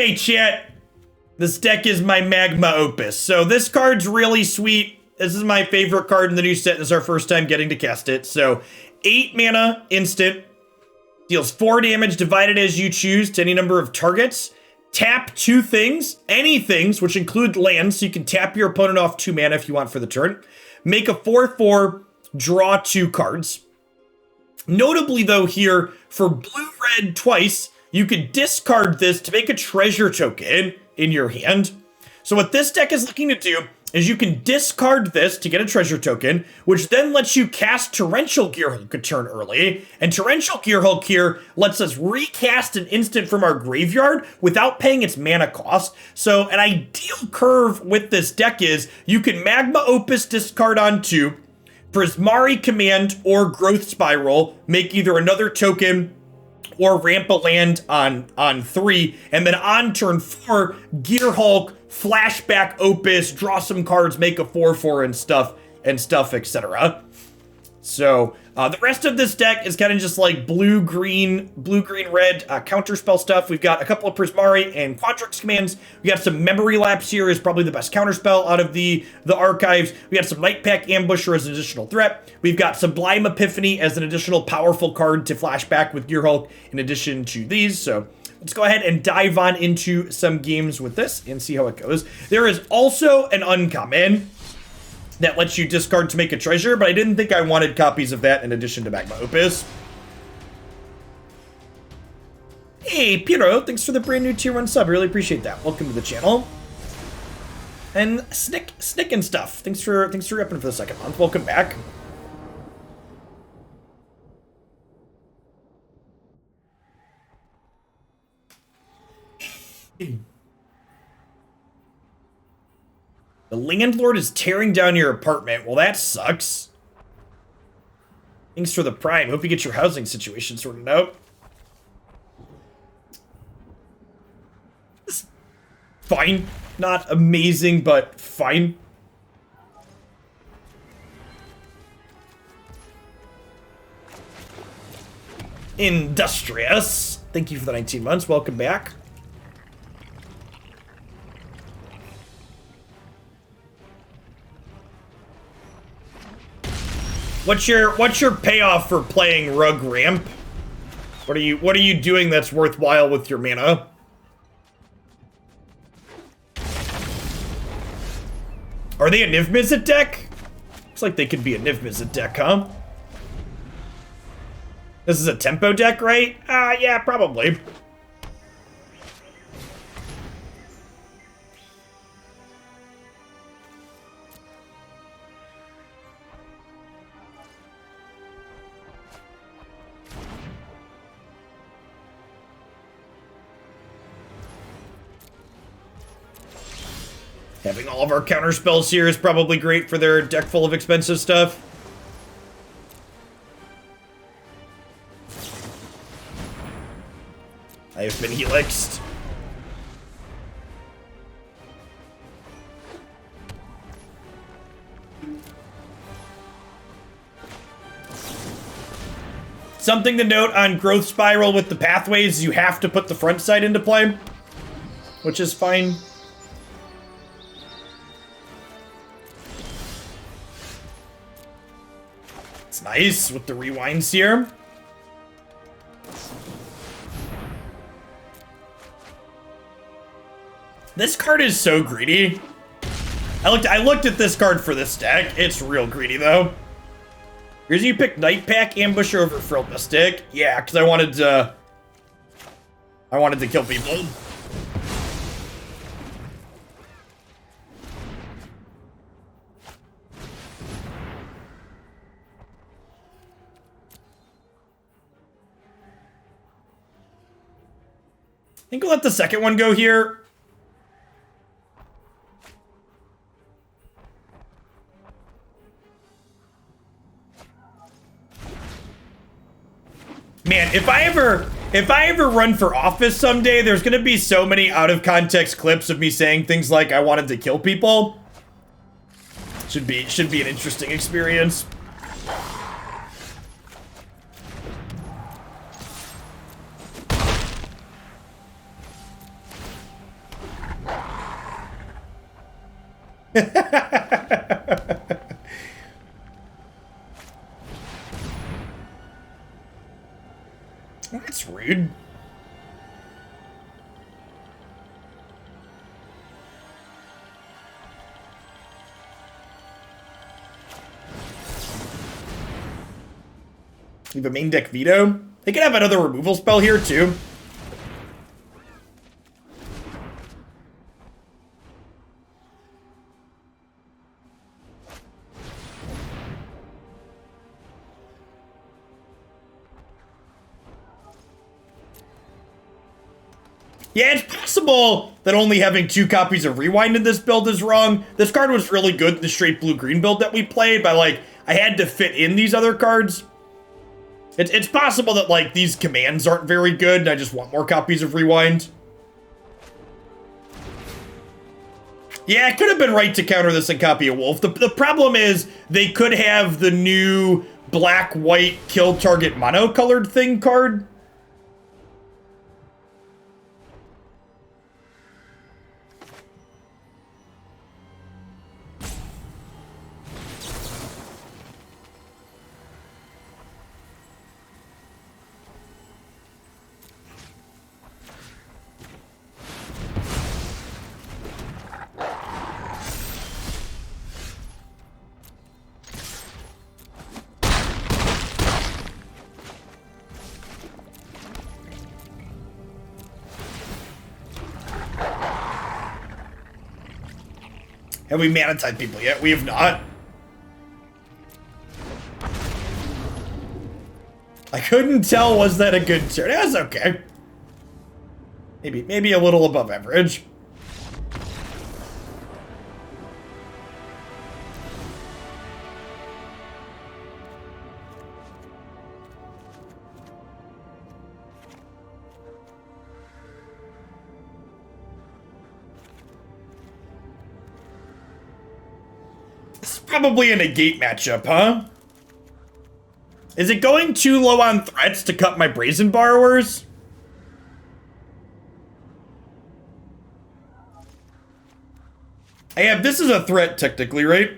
Hey chat, this deck is my Magma Opus. So this card's really sweet. This is my favorite card in the new set. This is our first time getting to cast it. So 8 mana, instant, deals 4 damage divided as you choose to any number of targets. Tap 2 things, any things, which include lands, so you can tap your opponent off 2 mana if you want for the turn. Make a 4/4, draw 2 cards. Notably though here, for blue-red twice, you could discard this to make a treasure token in your hand. So what this deck is looking to do is you can discard this to get a treasure token, which then lets you cast Torrential Gearhulk a turn early. And Torrential Gearhulk here lets us recast an instant from our graveyard without paying its mana cost. So an ideal curve with this deck is you can Magma Opus discard on 2, Prismari Command or Growth Spiral, make either another token or ramp a land on 3, and then on turn 4, Gearhulk, Flashback Opus, draw some cards, make a 4/4 and stuff, etc. So the rest of this deck is kind of just like blue, green, red counterspell stuff. We've got a couple of Prismari and Quandrix commands. We got some Memory Lapse here is probably the best counterspell out of the archives. We got some Nightpack Ambusher as an additional threat. We've got Sublime Epiphany as an additional powerful card to flashback with Gearhulk in addition to these. So let's go ahead and dive on into some games with this and see how it goes. There is also an uncommon that lets you discard to make a treasure, but I didn't think I wanted copies of that in addition to Magma Opus. Hey, Piero, thanks for the brand new tier 1 sub. Really appreciate that. Welcome to the channel. And Snick and stuff. Thanks for repping for the second month. Welcome back. The landlord is tearing down your apartment. Well, that sucks. Thanks for the prime. Hope you get your housing situation sorted out. It's fine. Not amazing, but fine. Industrious. Thank you for the 19 months. Welcome back. What's your payoff for playing Rug Ramp? What are you doing that's worthwhile with your mana? Are they a Niv Mizzet deck? Looks like they could be a Niv Mizzet deck, huh? This is a tempo deck, right? Yeah, probably. Having all of our counter spells here is probably great for their deck full of expensive stuff. I have been helixed. Something to note on Growth Spiral with the pathways, you have to put the front side into play, which is fine. It's nice with the rewinds here. This card is so greedy. I looked at this card for this deck. It's real greedy though. Here's you pick Nightpack Ambusher over Frill Mystic. Yeah, because I wanted to kill people. I think we'll let the second one go here. Man, if I ever run for office someday, there's gonna be so many out of context clips of me saying things like I wanted to kill people. Should be an interesting experience. That's rude. You have a main deck veto? They could have another removal spell here too. Yeah, it's possible that only having 2 copies of Rewind in this build is wrong. This card was really good in the straight blue-green build that we played, but, like, I had to fit in these other cards. It's possible that, like, these commands aren't very good, and I just want more copies of Rewind. Yeah, it could have been right to counter this and copy a Wolf. The problem is they could have the new black-white kill target mono-colored thing card. Have we mana-type people yet? We have not. I couldn't tell, was that a good turn? It was okay. Maybe a little above average. Probably a Negate matchup, huh? Is it going too low on threats to cut my Brazen Borrowers? This is a threat technically, right?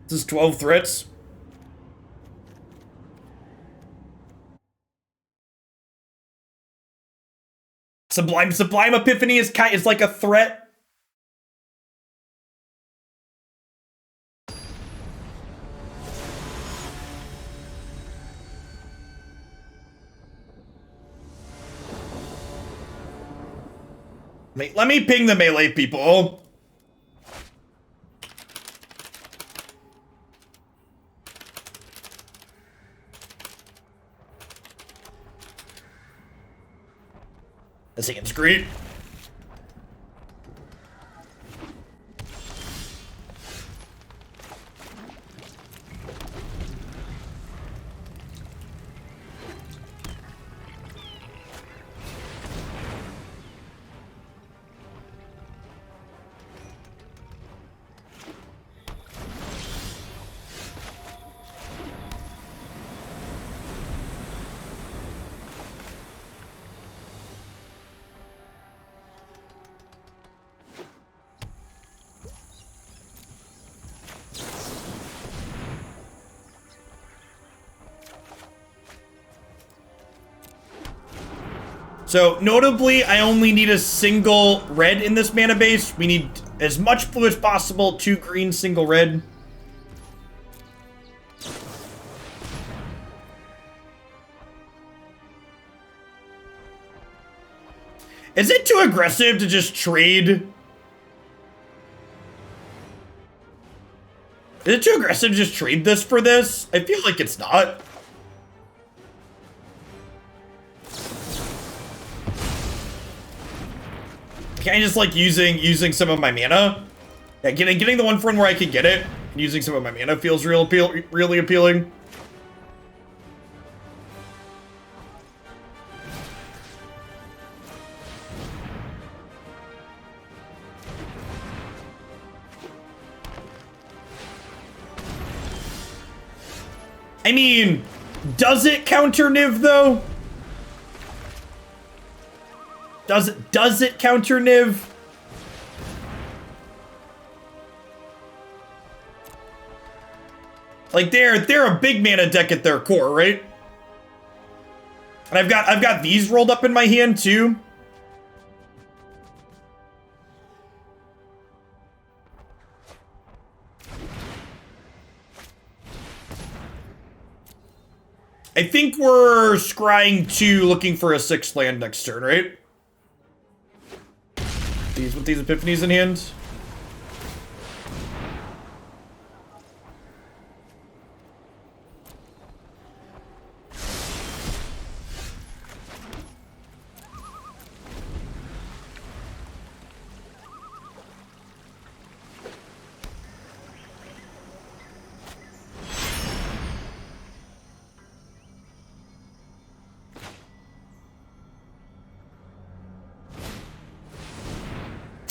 This is 12 threats. Sublime Epiphany is like a threat. Let me ping the melee people. This seems great. So, notably, I only need a single red in this mana base. We need as much blue as possible, 2 green, single red. Is it too aggressive to just trade? Is it too aggressive to just trade this for this? I feel like it's not. Can I just like using some of my mana? Yeah, getting the 1 for 1 where I can get it, and using some of my mana feels really appealing. I mean, does it counter Niv though? Does it counter Niv? Like they're a big mana deck at their core, right? And I've got these rolled up in my hand too. I think we're scrying 2, looking for a 6th land next turn, right? These with these epiphanies in hand.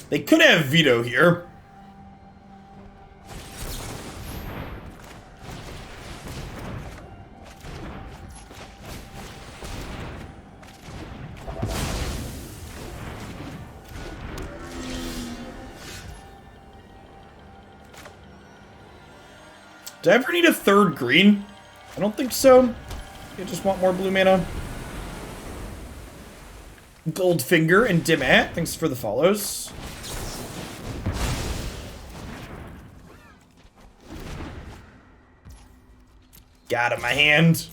They could have veto here. Do I ever need a 3rd green? I don't think so. I just want more blue mana. Goldfinger and Dimat, thanks for the follows. Got in my hand.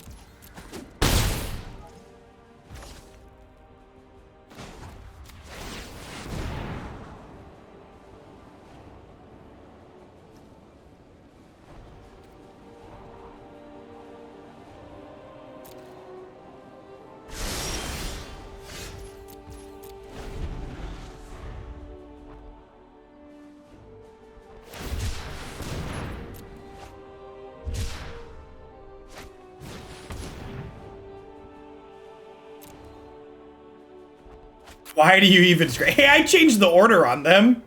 Why do you even scream? Hey, I changed the order on them.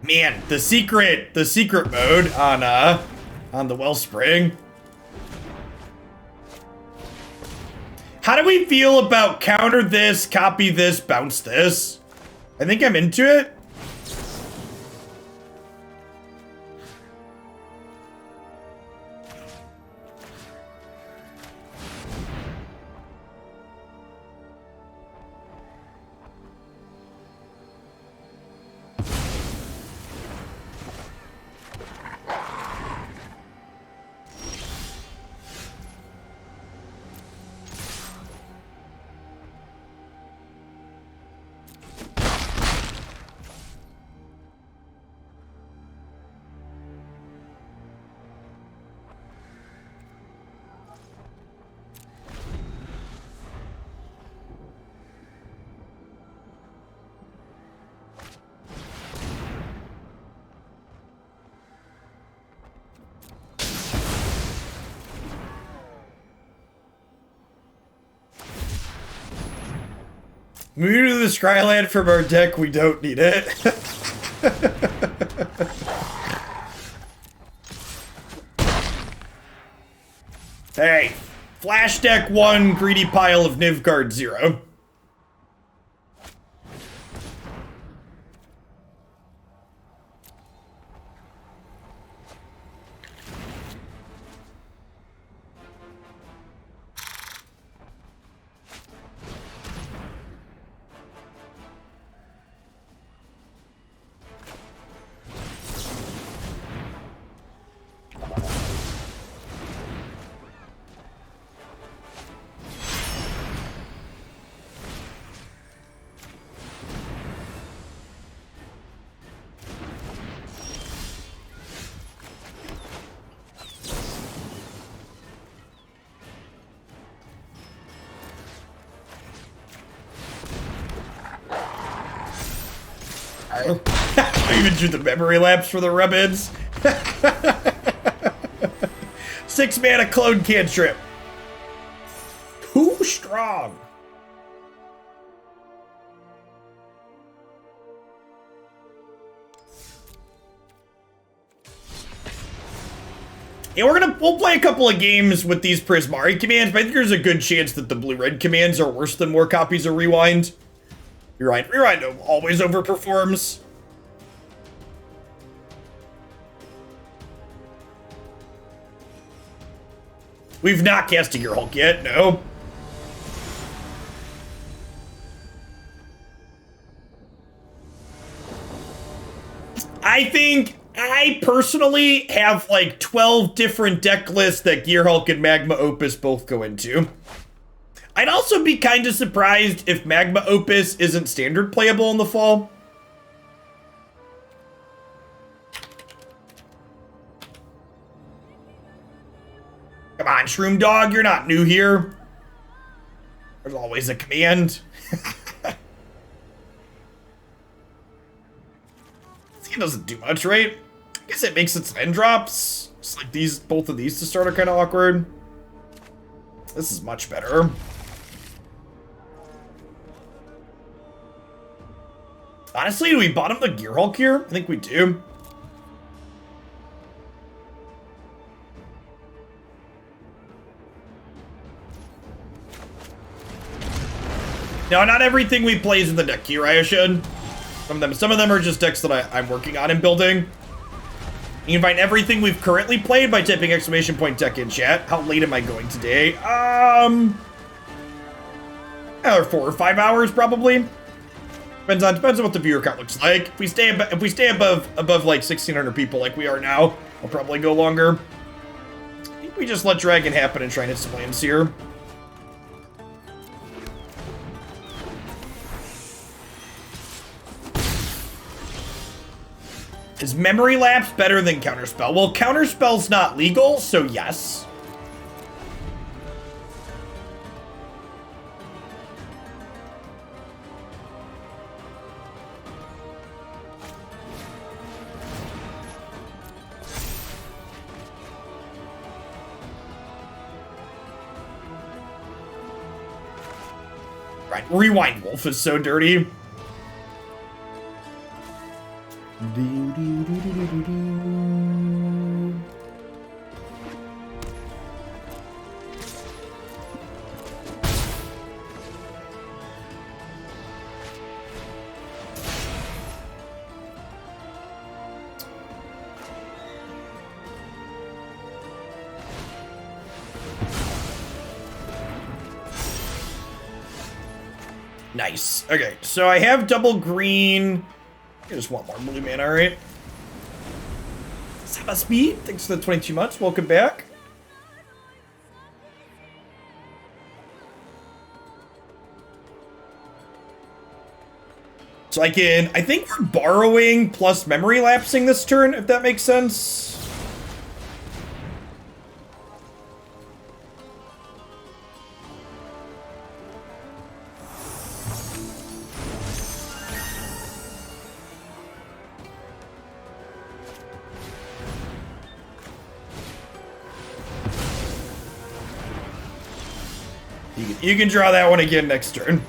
Man, the secret mode on the Wellspring. How do we feel about counter this, copy this, bounce this? I think I'm into it. Move to the Scryland from our deck, we don't need it. Hey, flash deck 1, greedy pile of Nivgard 0. I even drew the Memory Lapse for the rub-ins. 6 mana clone cantrip. Too strong. Yeah, we'll play a couple of games with these Prismari commands, but I think there's a good chance that the blue-red commands are worse than more copies of Rewind. You're right. Rewind always overperforms. We've not cast a Gearhulk yet, no. I personally have like 12 different deck lists that Gearhulk and Magma Opus both go into. I'd also be kind of surprised if Magma Opus isn't standard playable in the fall. Come on, Shroom Dog, you're not new here. There's always a command. It doesn't do much, right? I guess it makes its end drops. It's like both of these to start are kind of awkward. This is much better. Honestly, do we bottom the Gearhulk here? I think we do. Now, not everything we play is in the deck here, I should. Some of them are just decks that I'm working on and building. You can find everything we've currently played by typing !deck in chat. How late am I going today? 4 or 5 hours probably. Depends on what the viewer count looks like. If we stay above like 1,600 people like we are now, I'll probably go longer. I think we just let Dragon happen and try and hit some lands here. Is Memory Lapse better than Counterspell? Well, Counterspell's not legal, so yes. Right, Rewind Wolf is so dirty. Nice. Okay, so I have double green. I just want more blue mana, alright? Saba Speed, thanks for the 22 months. Welcome back. So I think we're borrowing plus memory lapsing this turn, if that makes sense. You can draw that one again next turn.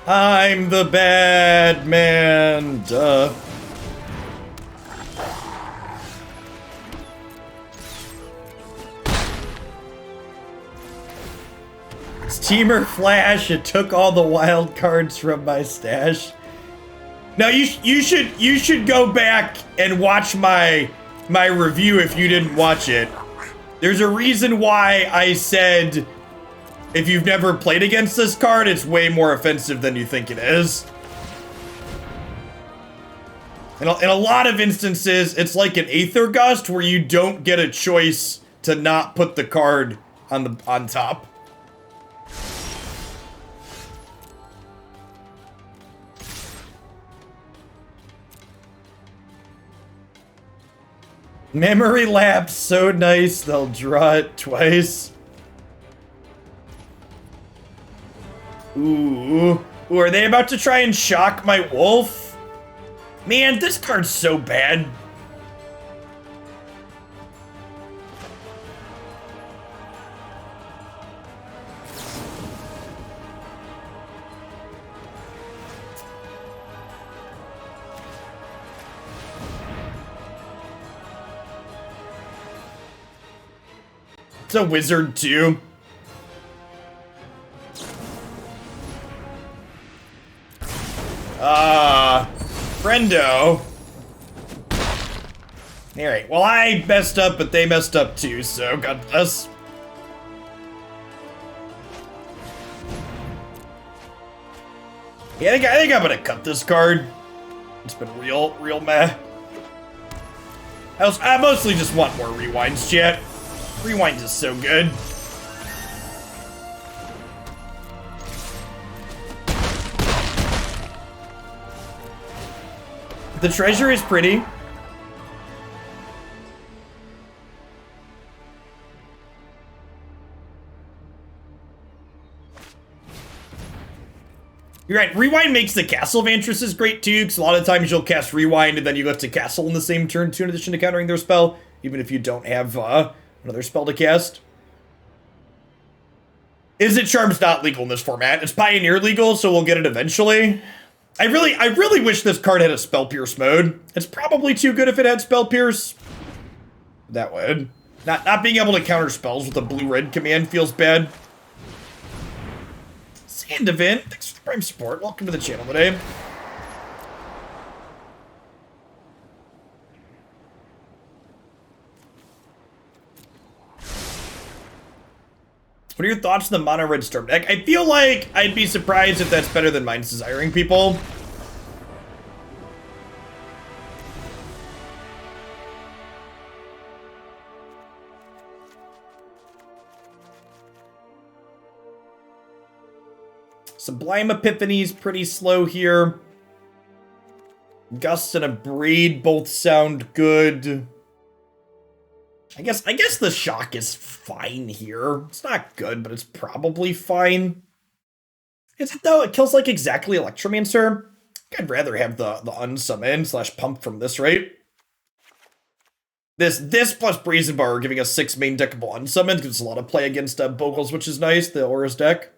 I'm the bad man, duh. It's Temur Flash. It took all the wild cards from my stash. Now you should go back and watch my review if you didn't watch it. There's a reason why I said if you've never played against this card, it's way more offensive than you think it is. In a lot of instances, it's like an Aether Gust where you don't get a choice to not put the card on top. Memory Lapse, so nice. They'll draw it twice. Ooh. Ooh, are they about to try and shock my wolf? Man, this card's so bad. It's a wizard, too. Friendo. Alright, well, I messed up, but they messed up, too, so God bless. Yeah, I think I'm gonna cut this card. It's been real meh. I mostly just want more rewinds, chat. Rewind is so good. The treasure is pretty. You're right, Rewind makes the Castle Vantresses great too, because a lot of times you'll cast Rewind and then you go to Castle in the same turn too, in addition to countering their spell, even if you don't have another spell to cast. Is it Charm's not legal in this format? It's Pioneer legal, so we'll get it eventually. I really wish this card had a Spell Pierce mode. It's probably too good if it had Spell Pierce. That would. Not being able to counter spells with a blue-red command feels bad. Sandevin, thanks for the Prime support. Welcome to the channel today. What are your thoughts on the Mono Red Storm deck? I feel like I'd be surprised if that's better than Mind's Desiring People. Sublime Epiphany is pretty slow here. Gust and Abrade both sound good. I guess the shock is fine here. It's not good, but it's probably fine. Is it though? It kills like exactly Electromancer. I'd rather have the unsummon / pump from this, right? This plus Brazen Borrower giving us 6 main deckable unsummons gives us a lot of play against Bogles, which is nice, the Aura's deck.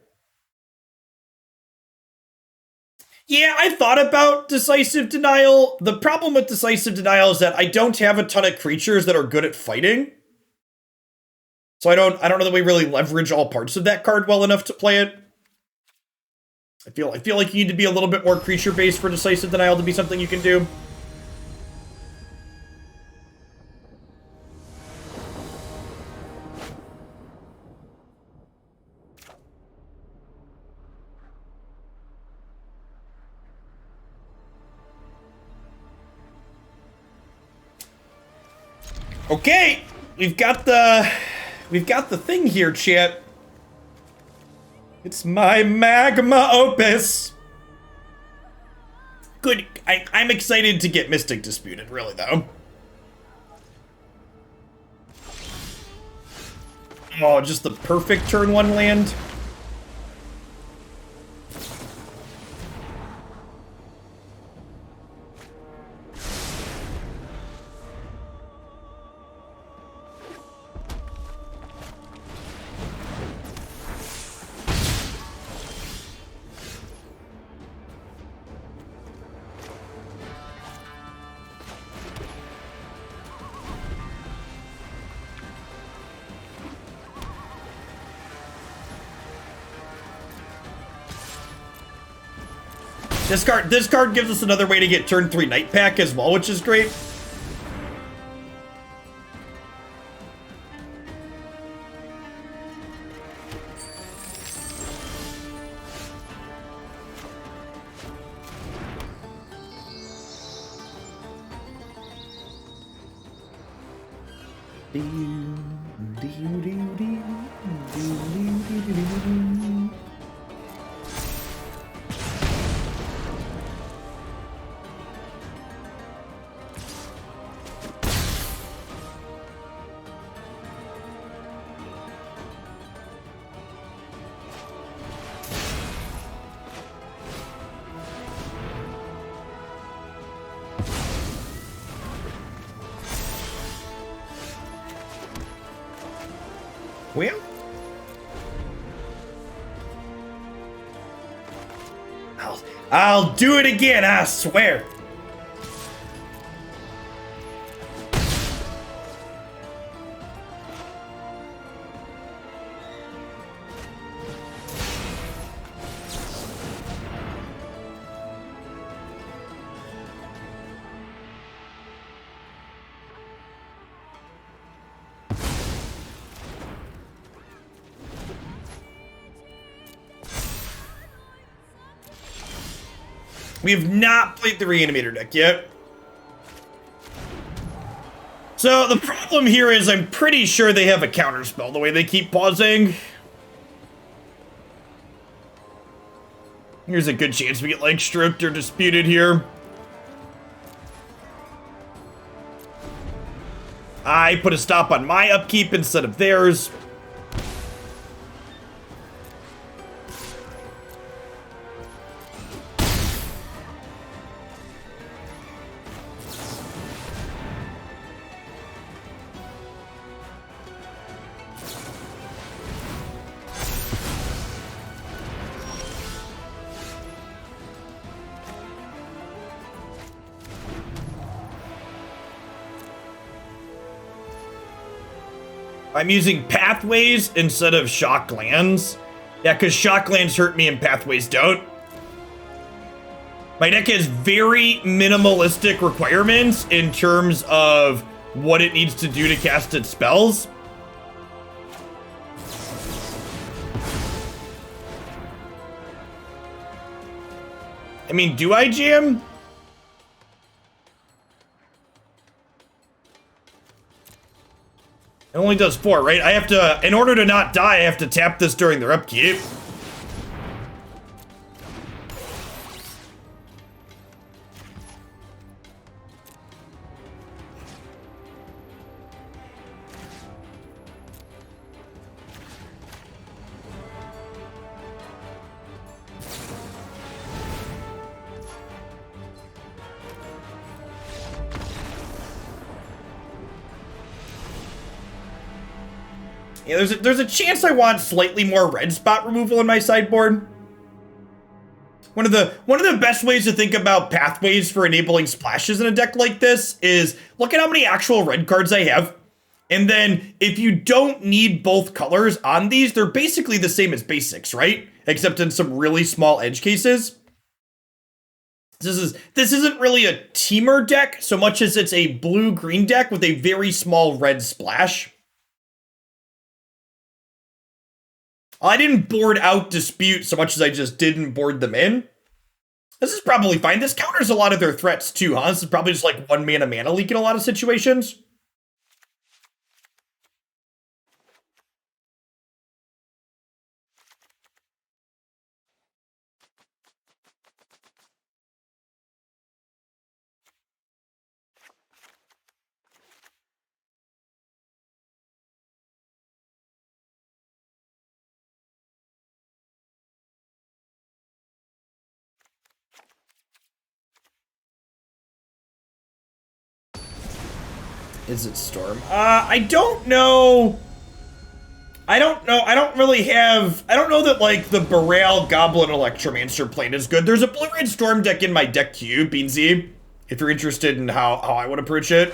Yeah, I thought about Decisive Denial. The problem with Decisive Denial is that I don't have a ton of creatures that are good at fighting. So I don't know that we really leverage all parts of that card well enough to play it. I feel like you need to be a little bit more creature-based for Decisive Denial to be something you can do. Okay, we've got the thing here, chat. It's my Magma Opus. Good. I'm excited to get Mystic Disputed, really though. Oh, just the perfect turn 1 land. This card gives us another way to get turn 3 Nightpack as well, which is great. Well, I'll do it again, I swear. We have not played the Reanimator deck yet. So the problem here is I'm pretty sure they have a counterspell the way they keep pausing. Here's a good chance we get like stroked or disputed here. I put a stop on my upkeep instead of theirs. I'm using Pathways instead of Shock Lands. Yeah, because Shock Lands hurt me and Pathways don't. My deck has very minimalistic requirements in terms of what it needs to do to cast its spells. I mean, do I jam? It only does 4, right? I have to, in order to not die, I have to tap this during their upkeep. Yeah, there's a chance I want slightly more red spot removal in my sideboard. One of the best ways to think about pathways for enabling splashes in a deck like this is look at how many actual red cards I have. And then if you don't need both colors on these, they're basically the same as basics, right? Except in some really small edge cases. This isn't really a Temur deck so much as it's a blue-green deck with a very small red splash. I didn't board out Dispute so much as I just didn't board them in. This is probably fine. This counters a lot of their threats too, huh? This is probably just like 1 mana leak in a lot of situations. Is it Storm? I don't know. I don't know that, like, the Boreal Goblin Electromancer plane is good. There's a blue-red Storm deck in my deck queue, Beansy, if you're interested in how I would approach it.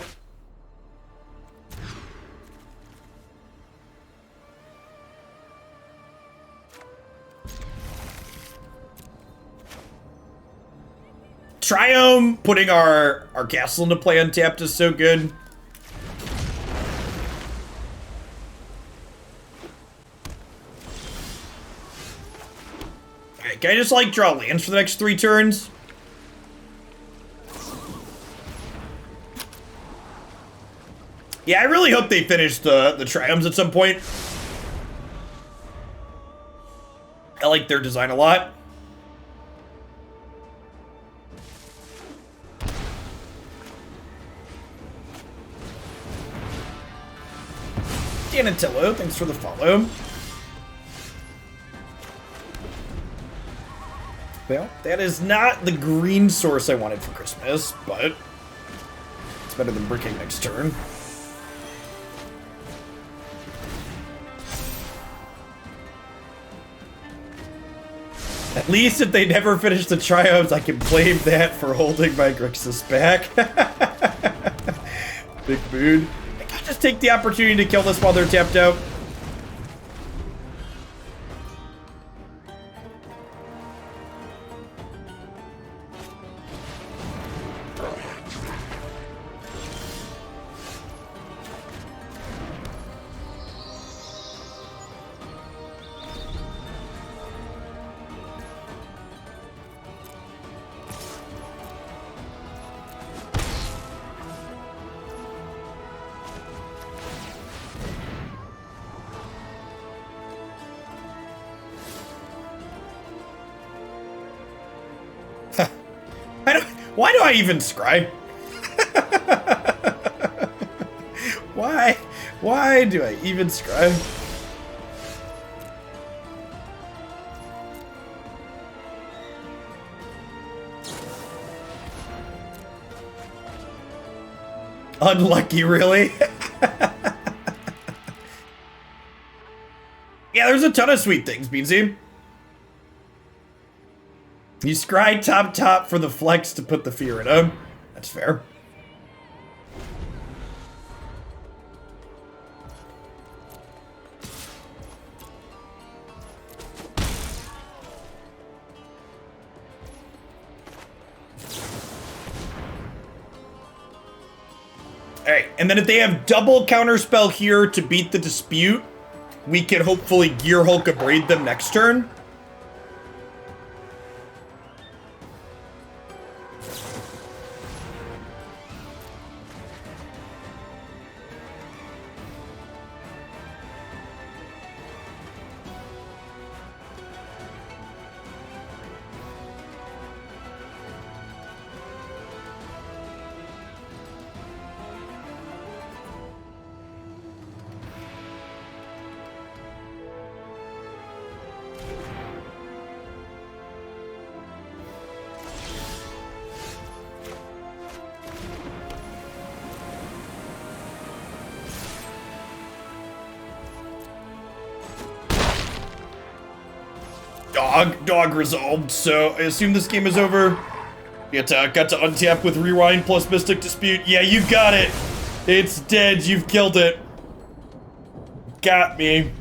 Triome, putting our castle into play untapped is so good. Can I just, like, draw lands for the next 3 turns? Yeah, I really hope they finish the Triomes at some point. I like their design a lot. Danatello, thanks for the follow. Well, that is not the green source I wanted for Christmas, but it's better than bricking next turn. At least if they never finish the Triomes, I can blame that for holding my Grixis back. Big mood. I can just take the opportunity to kill this while they're tapped out. Why do I even scry? Why do I even scry? Unlucky, really? Yeah, there's a ton of sweet things, Beansy. You scry top for the flex to put the fear in him. That's fair. Alright, and then if they have double counterspell here to beat the dispute, we can hopefully Gearhulk Abrade them next turn. Dog resolved, so I assume this game is over. Got to untap with Rewind plus Mystic Dispute. Yeah, you got it. It's dead. You've killed it. Got me.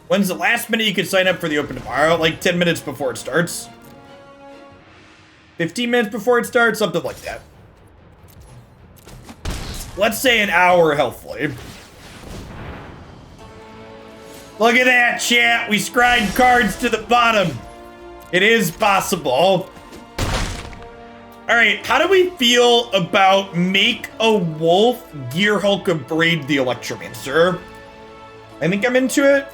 When's the last minute you can sign up for the open tomorrow? Like 10 minutes before it starts. 15 minutes before it starts, something like that. Let's say an hour, healthfully. Look at that, chat. We scribed cards to the bottom. It is possible. All right, how do we feel about make a wolf Gearhulk Abrade the Electromancer? I think I'm into it.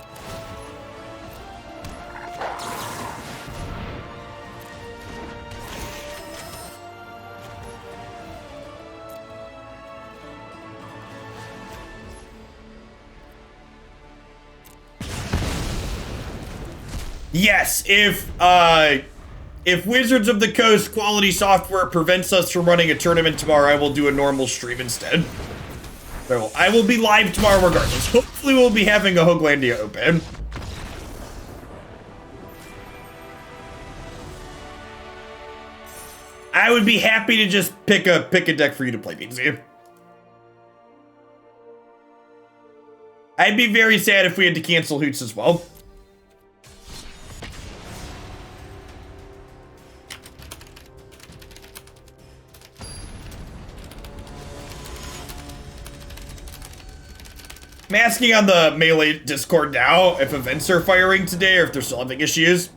Yes, if Wizards of the Coast quality software prevents us from running a tournament tomorrow, I will do a normal stream instead. So I will be live tomorrow regardless. Hopefully we'll be having a Hoaglandia open. I would be happy to just pick a deck for you to play, Beansy. I'd be very sad if we had to cancel Hoots as well. I'm asking on the Melee Discord now if events are firing today or if they're still having issues.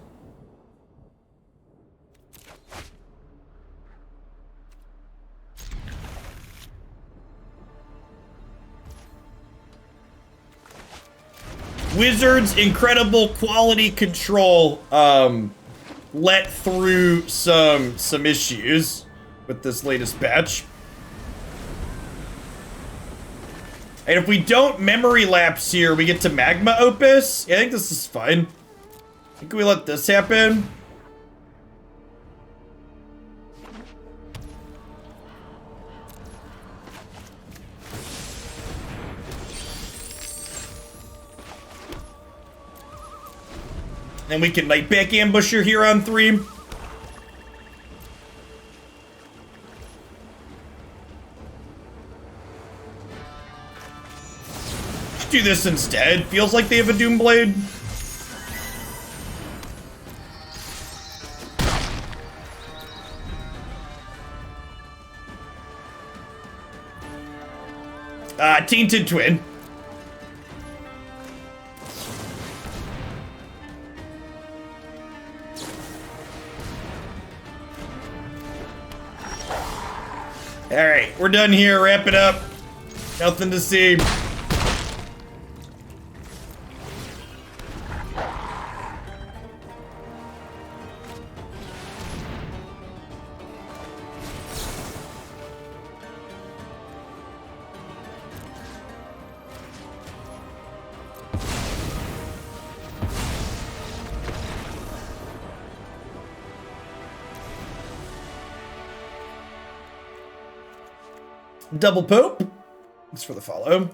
Wizards' incredible quality control let through some issues with this latest patch. And if we don't memory lapse here, we get to Magma Opus. Yeah, I think this is fine. I think we let this happen. And we can Nightpack Ambusher here on 3. Let's do this instead. Feels like they have a Doomblade. Tainted Twin. Alright, we're done here. Wrap it up. Nothing to see. Double Pope. Thanks for the follow.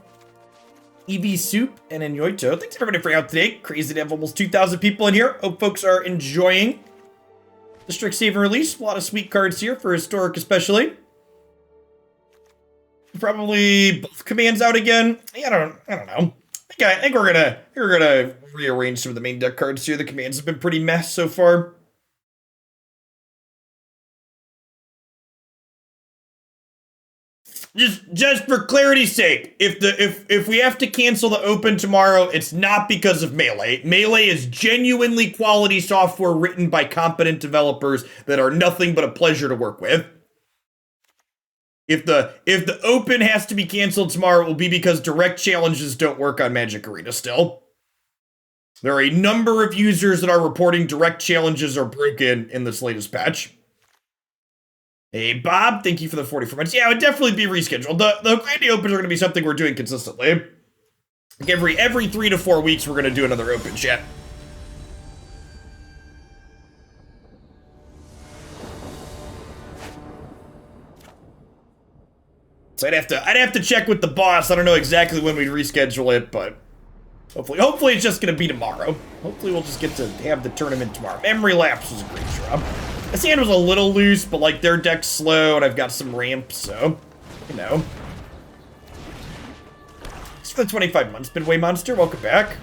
EV Soup and Inyoito. Thanks everybody for out today. Crazy to have almost 2,000 people in here. Hope folks are enjoying the Strict Save and Release. A lot of sweet cards here for Historic especially. Probably both commands out again. Yeah, I don't know. I think we're gonna rearrange some of the main deck cards here. The commands have been pretty mess so far. Just for clarity's sake, if we have to cancel the Open tomorrow, it's not because of Melee. Melee is genuinely quality software written by competent developers that are nothing but a pleasure to work with. If the Open has to be canceled tomorrow, it will be because direct challenges don't work on Magic Arena still. There are a number of users that are reporting direct challenges are broken in this latest patch. Hey, Bob, thank you for the 44 minutes. Yeah, it would definitely be rescheduled. The Grandy Opens are going to be something we're doing consistently. Like every 3 to 4 weeks, we're going to do another Open chat. So I'd have to check with the boss. I don't know exactly when we'd reschedule it, but hopefully it's just going to be tomorrow. Hopefully we'll just get to have the tournament tomorrow. Memory Lapse was a great draw. This hand was a little loose, but like their deck's slow and I've got some ramps, so, you know. Thanks for the 25 months, Midway Monster. Welcome back.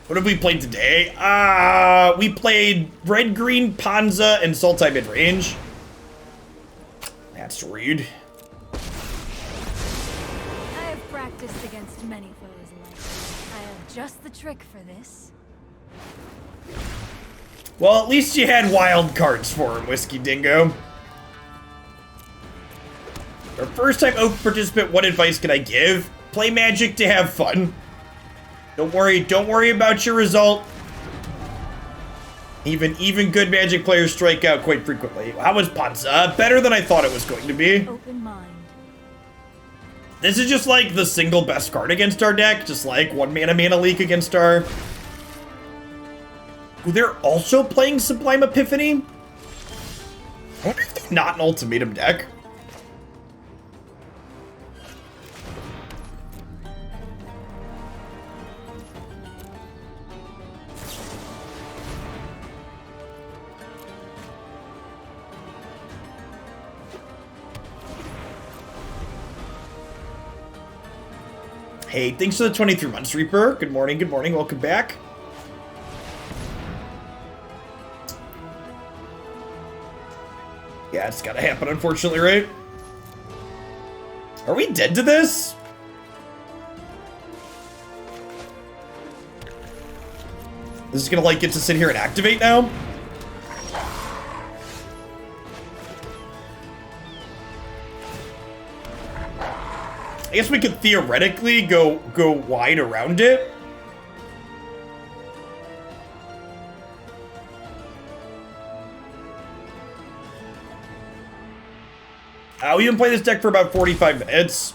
What have we played today? We played Red, Green, Panza, and Sultai Midrange. That's rude. Practiced against many foes alike. I have just the trick for this. Well, at least you had wild cards for him, Whiskey Dingo. Our first time Open participant, what advice can I give? Play Magic to have fun. Don't worry about your result. Even good Magic players strike out quite frequently. How was Panza? Better than I thought it was going to be. Open mind. This is just like the single best card against our deck, just like 1 mana leak against our... Ooh, they're also playing Sublime Epiphany? I wonder if they're not an ultimatum deck. Hey, thanks for the 23 months, Reaper. Good morning, welcome back. Yeah, it's gotta happen, unfortunately, right? Are we dead to this? This is gonna, like, get to sit here and activate now? I guess we could theoretically go wide around it. We even play this deck for about 45 minutes.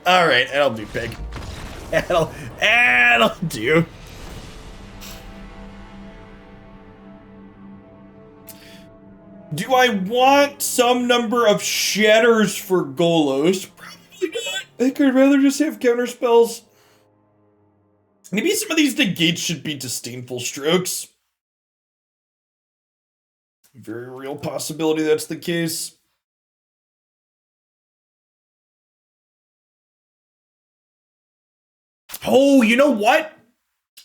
All right, that'll do, pig. That'll do. Do I want some number of shatters for Golos? Probably not. I think I'd rather just have counter spells. Maybe some of these negates should be disdainful strokes. Very real possibility that's the case. Oh, you know what?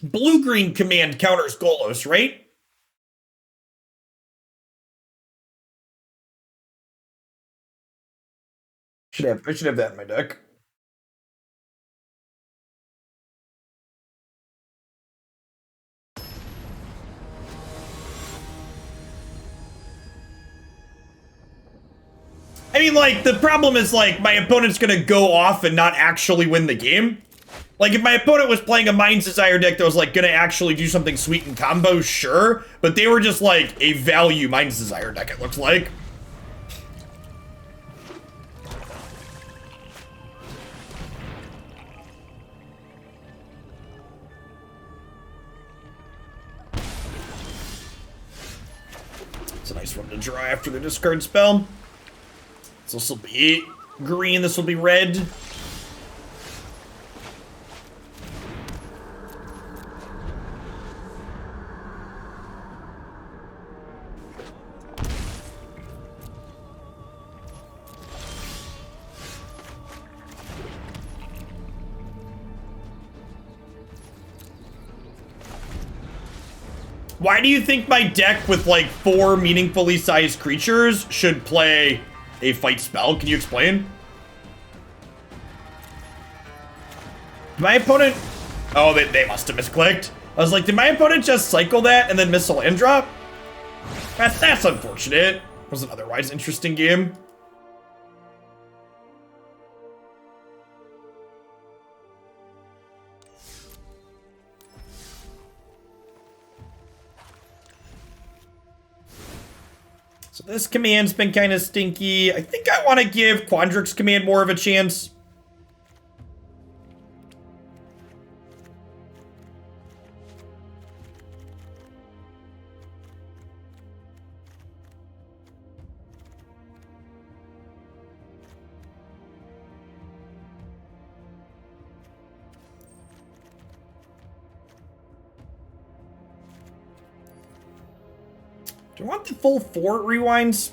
Blue-green command counters Golos, right? I should have that in my deck. I mean, like, the problem is, like, my opponent's gonna go off and not actually win the game. Like, if my opponent was playing a Mind's Desire deck that was, like, gonna actually do something sweet in combo, sure. But they were just, like, a value Mind's Desire deck, it looks like. It's a nice one to draw after the discard spell. This will be green, this will be red. Why do you think my deck with like 4 meaningfully sized creatures should play a fight spell? Can you explain? My opponent... Oh, they must have misclicked. I was like, did my opponent just cycle that and then miss a land drop? That's unfortunate. It was an otherwise interesting game. So this command's been kind of stinky. I think I want to give Quandrix Command more of a chance. Do I want the full 4 rewinds?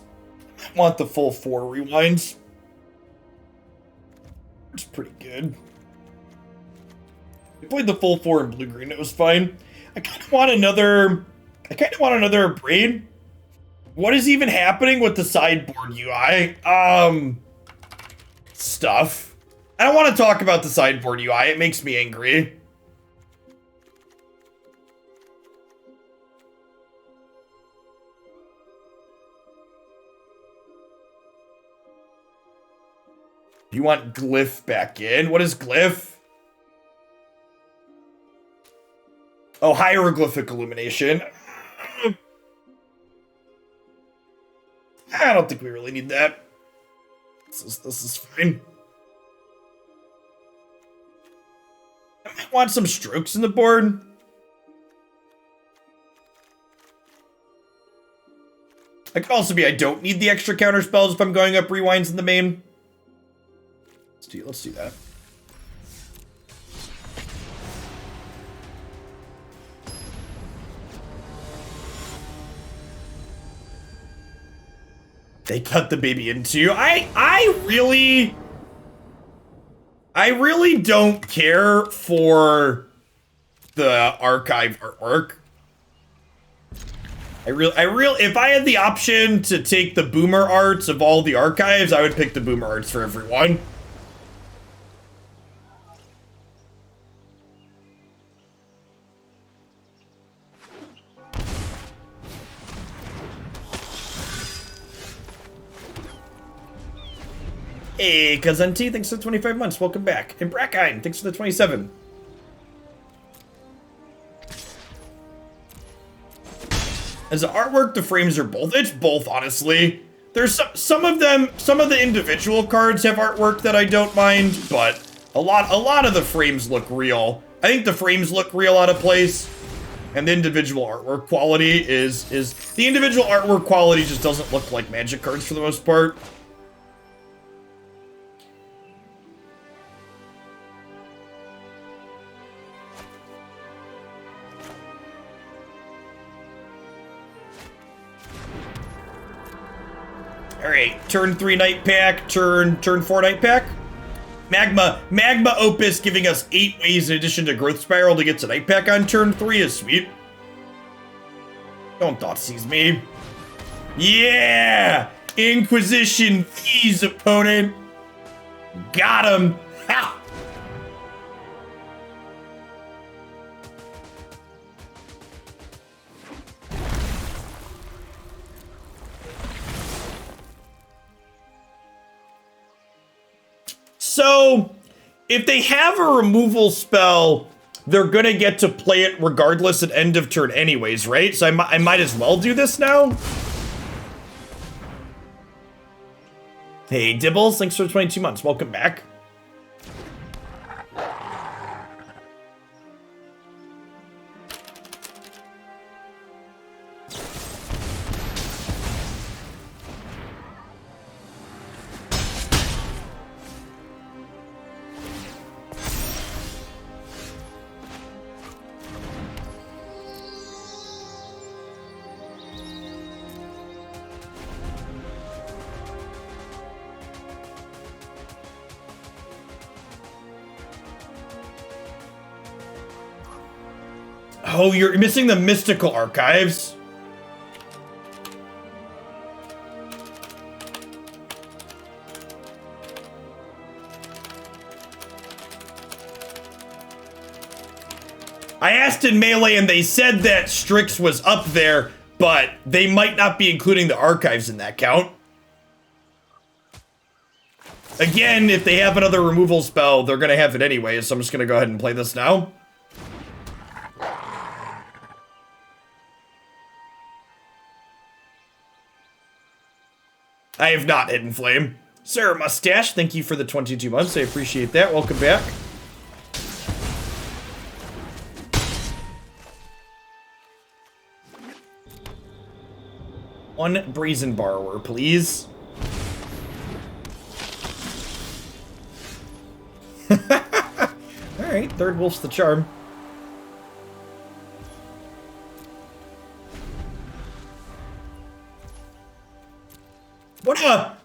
I want the full 4 rewinds. It's pretty good. I played the full 4 in blue-green. It was fine. I kind of want another Abrade. What is even happening with the sideboard UI? Stuff. I don't want to talk about the sideboard UI. It makes me angry. You want Glyph back in? What is Glyph? Oh, Hieroglyphic Illumination. I don't think we really need that. This is fine. I might want some strokes in the board. It could also be I don't need the extra counter spells if I'm going up rewinds in the main. Let's do that. They cut the baby in two. I really don't care for the archive artwork. If I had the option to take the boomer arts of all the archives, I would pick the boomer arts for everyone. Hey, Cousin T, thanks for the 25 months. Welcome back. And Brackine, thanks for the 27. As an artwork, the frames are both. It's both, honestly. There's some of them, some of the individual cards have artwork that I don't mind, but a lot of the frames look real. I think the frames look real out of place, and the individual artwork quality is the individual artwork quality just doesn't look like Magic cards for the most part. Alright, turn 3 Nightpack, turn 4 Nightpack. Magma Opus giving us 8 ways in addition to Growth Spiral to get to Nightpack on turn 3 is sweet. Don't Thoughtseize me. Yeah! Inquisition Thieves, opponent. Got him. Ha! So, if they have a removal spell, they're gonna get to play it regardless at end of turn anyways, right? So I might as well do this now. Hey, Dibbles, thanks for 22 months. Welcome back. Oh, you're missing the mystical archives. I asked in Melee and they said that Strix was up there, but they might not be including the archives in that count. Again, if they have another removal spell, they're gonna have it anyway, so I'm just gonna go ahead and play this now. I have not Hidden Flame. Sir Mustache, thank you for the 22 months. I appreciate that. Welcome back. One Brazen Borrower, please. Alright, third Wolf's the charm.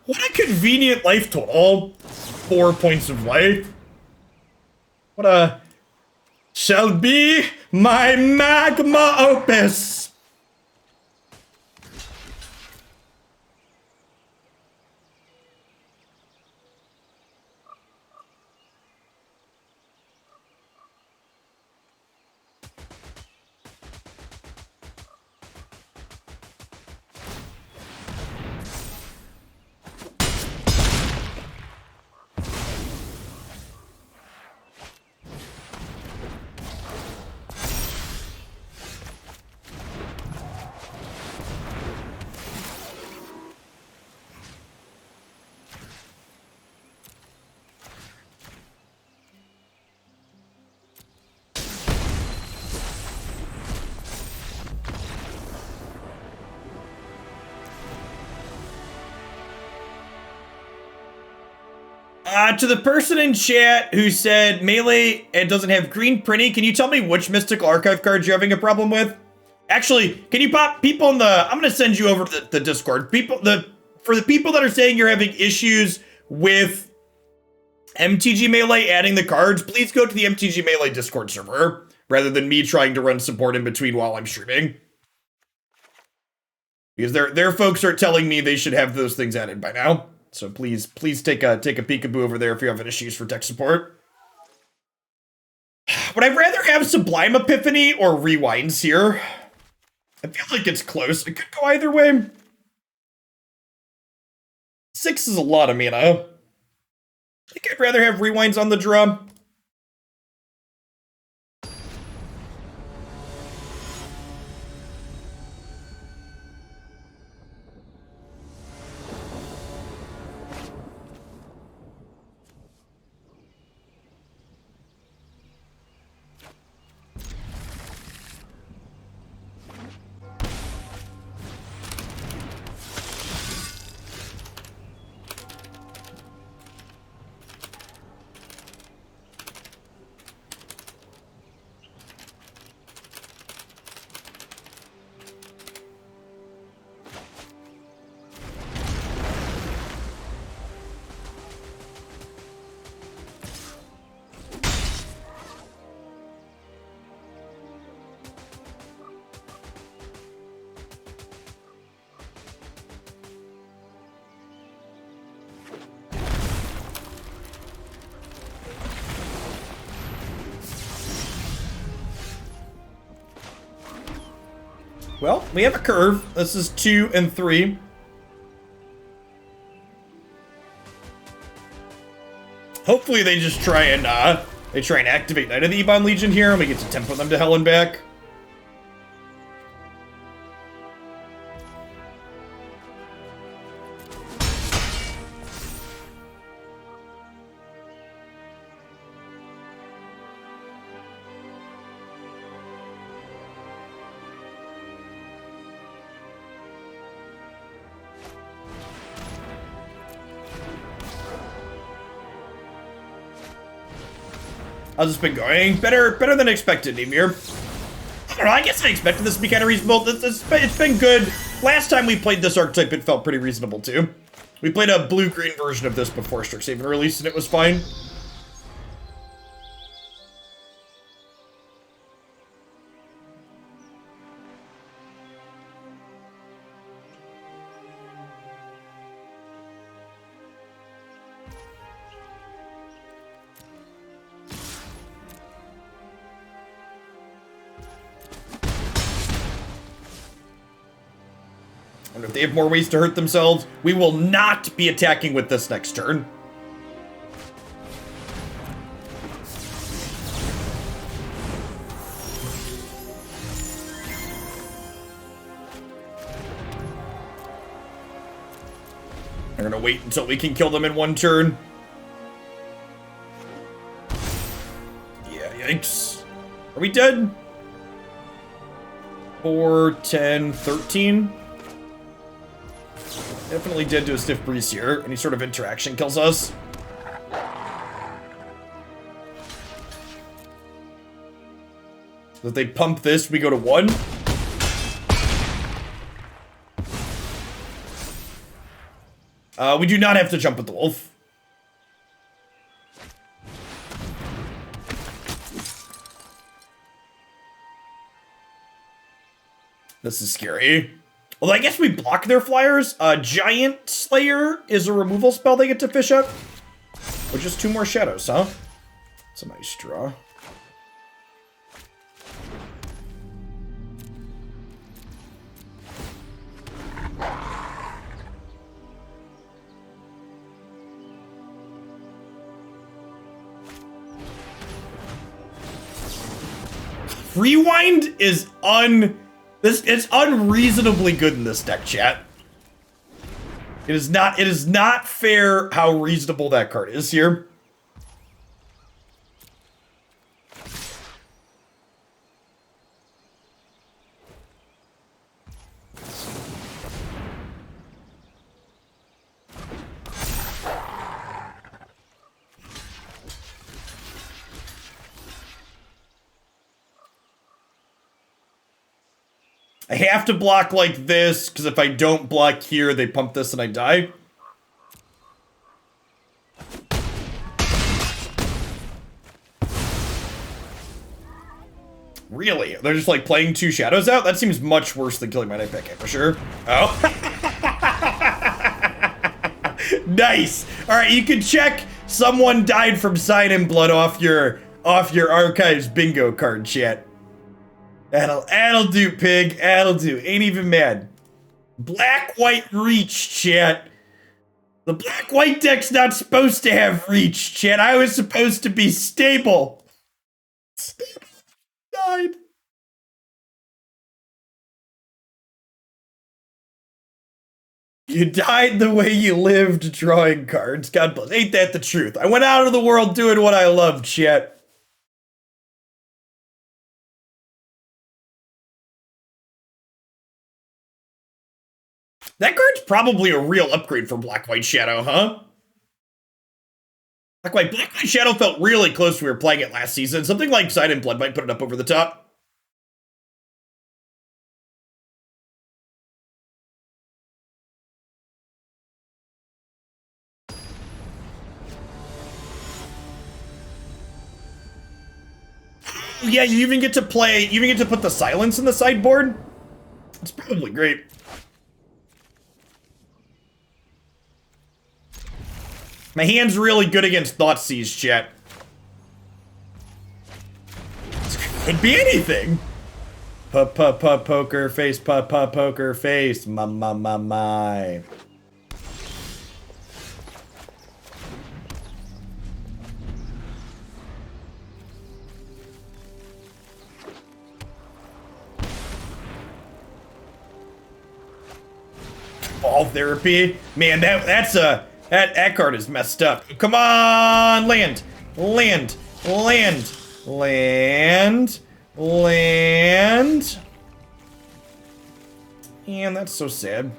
What a convenient life total. 4 points of life. What a... Shall be my Magma Opus. To the person in chat who said Melee and doesn't have green printing, can you tell me which Mystical Archive cards you're having a problem with? Actually, can you pop people in the... I'm going to send you over to the Discord. People, the for the people that are saying you're having issues with MTG Melee adding the cards, please go to the MTG Melee Discord server rather than me trying to run support in between while I'm streaming. Because their folks are telling me they should have those things added by now. So please take a peekaboo over there if you're having issues for tech support. Would I rather have Sublime Epiphany or Rewinds here? I feel like it's close. It could go either way. 6 is a lot of mana. I think I'd rather have Rewinds on the draw. Well, we have a curve. This is 2 and 3. Hopefully they just try and activate Knight of the Ebon Legion here and we get to tempo them to hell and back. How's this been going? Better than expected, Nemir. I don't know, I guess I expected this to be kind of reasonable. It's been good. Last time we played this archetype, it felt pretty reasonable, too. We played a blue-green version of this before Strixhaven released, and it was fine. If they have more ways to hurt themselves, we will not be attacking with this next turn. We're gonna wait until we can kill them in one turn. Yeah, yikes. Are we dead? 4, 10, 13. Definitely dead to a stiff breeze here. Any sort of interaction kills us. So if they pump this, we go to 1. We do not have to jump with the wolf. This is scary. Although I guess we block their flyers. Giant Slayer is a removal spell they get to fish up. Or just 2 more shadows, huh? It's a nice draw. Rewind is it's unreasonably good in this deck, chat. It is not fair how reasonable that card is here. I have to block like this, because if I don't block here, they pump this and I die. Really? They're just like playing 2 shadows out? That seems much worse than killing my Nightpack Ambusher. Oh. Nice. All right, you can check someone died from Sign in Blood off your archives bingo card, chat. That'll do, pig. That'll do. Ain't even mad. Black-white reach, chat. The black-white deck's not supposed to have reach, chat. I was supposed to be stable. Stable. Died. You died the way you lived, drawing cards. God bless. Ain't that the truth? I went out of the world doing what I loved, chat. That card's probably a real upgrade for Black-White Shadow, huh? Black-White Shadow felt really close when we were playing it last season. Something like Sign in Blood might put it up over the top. Yeah, you even get to put the silence in the sideboard. It's probably great. My hand's really good against Thoughtseize, chat. Could be anything. Poker face, poker face. My. Ball therapy? Man, that card is messed up. Come on, land. And that's so sad.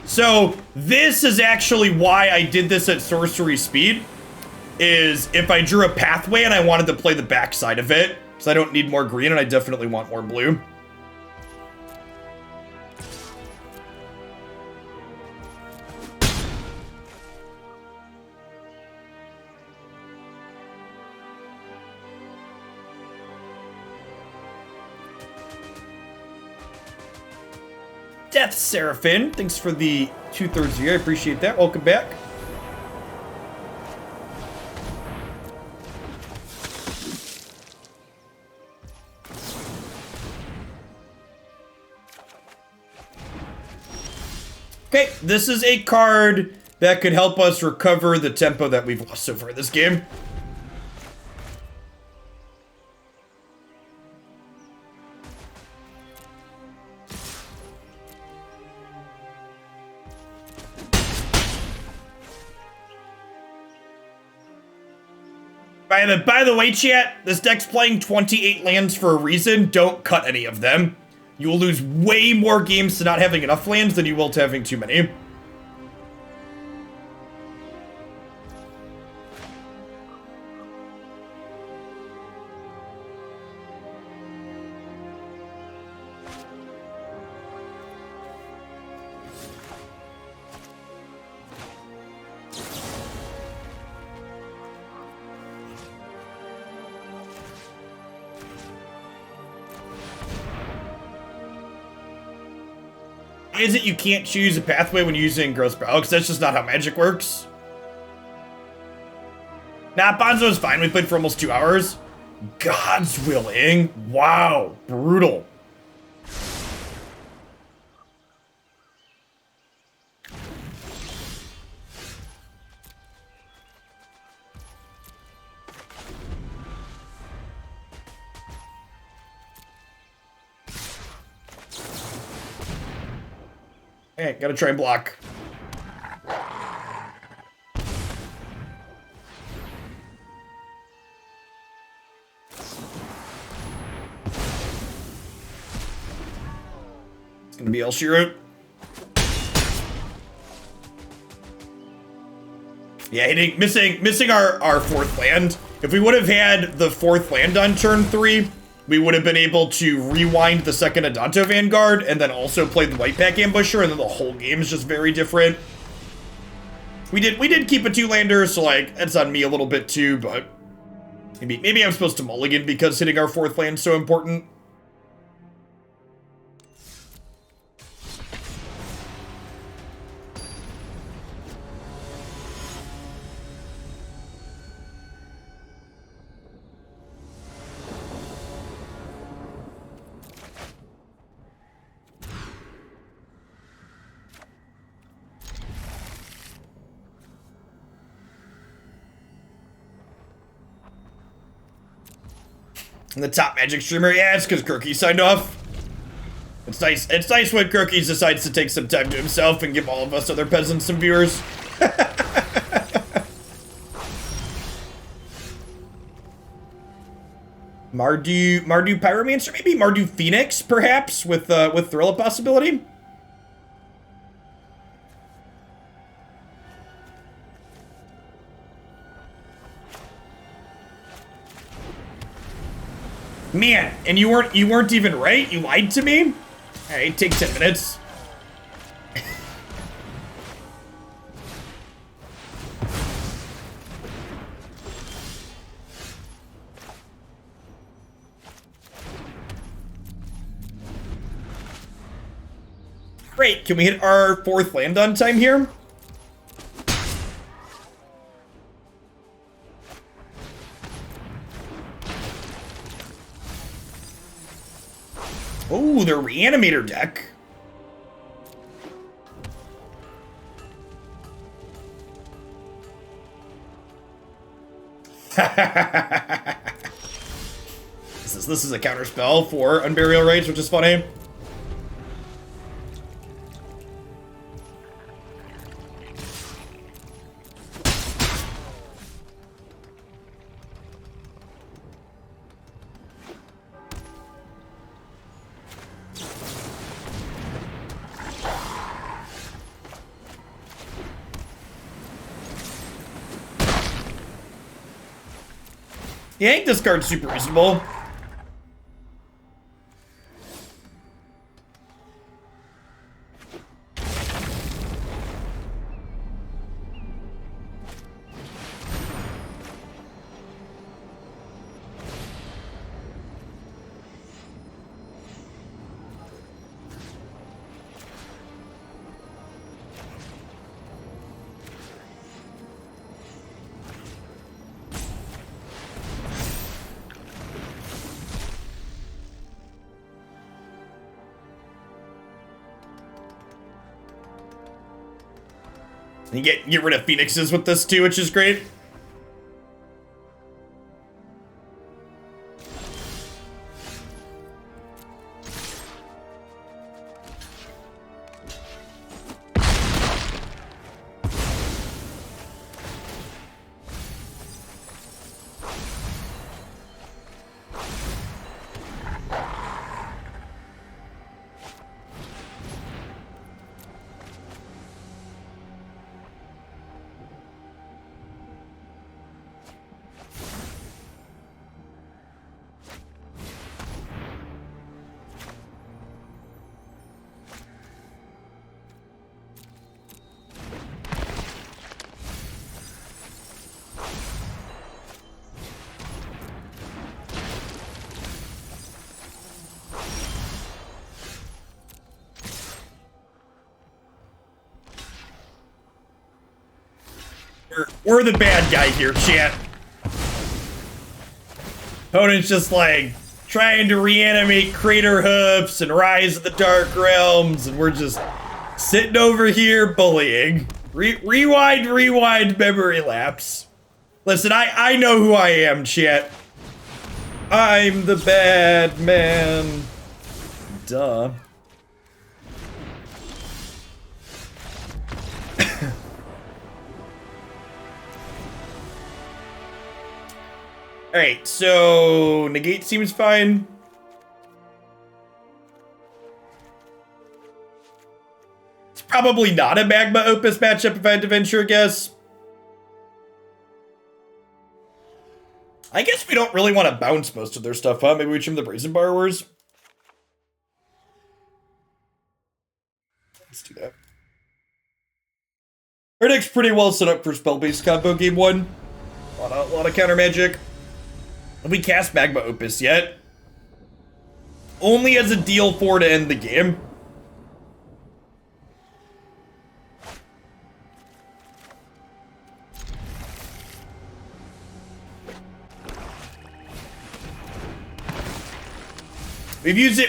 So this is actually why I did this at sorcery speed, is if I drew a pathway and I wanted to play the backside of it, because I don't need more green and I definitely want more blue. Death Seraphim, thanks for the 2/3 year. I appreciate that. Welcome back. Okay, this is a card that could help us recover the tempo that we've lost so far in this game. By the way, chat, this deck's playing 28 lands for a reason. Don't cut any of them. You will lose way more games to not having enough lands than you will to having too many. Is it you can't choose a pathway when using Gross Brow? Because that's just not how Magic works. Nah, Bonzo's fine. We played for almost 2 hours. God's willing. Wow. Brutal. Hey, gotta try and block. It's gonna be El Shiro. Yeah, missing our fourth land. If we would have had the fourth land on turn 3, we would have been able to rewind the second Adanto Vanguard and then also play the Nightpack Ambusher, and then the whole game is just very different. We did keep a 2-lander, so like that's on me a little bit too, but maybe I'm supposed to mulligan because hitting our fourth land is so important. And the top Magic streamer, yeah, it's because Croaky signed off. It's nice when Croaky decides to take some time to himself and give all of us other peasants some viewers. Mardu Pyromancer, maybe Mardu Phoenix, perhaps, with Thrill a possibility. Man, and you weren't even right? You lied to me? Alright, take 10 minutes. Great, can we hit our fourth land on time here? Oh, their Reanimator deck. This is a counter spell for Unburial Rage, which is funny. Yeah, I think this card's super reasonable. You get rid of Phoenixes with this too, which is great. We're the bad guy here, chat. Opponent's just like trying to reanimate Crater Hoofs and Rise of the Dark Realms, and we're just sitting over here bullying. Rewind, Memory Lapse. Listen, I know who I am, chat. I'm the bad man. Duh. Alright, so Negate seems fine. It's probably not a Magma Opus matchup if I had to venture a guess. I guess we don't really want to bounce most of their stuff, huh? Maybe we trim the Brazen Borrowers. Let's do that. Our deck's pretty well set up for spell-based combo game 1. A lot of counter magic. Have we cast Magma Opus yet? Only as a deal 4 to end the game. We've used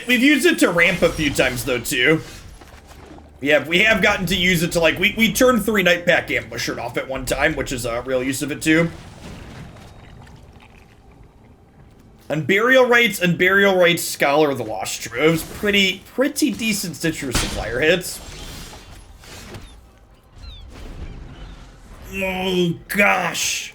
it to ramp a few times though too. We have gotten to use it to like we turned 3 Nightpack Ambusher off at one time, which is a real use of it too. Unburial Rites, Scholar of the Lost Troves. Pretty decent Stitcher Supplier hits. Oh gosh.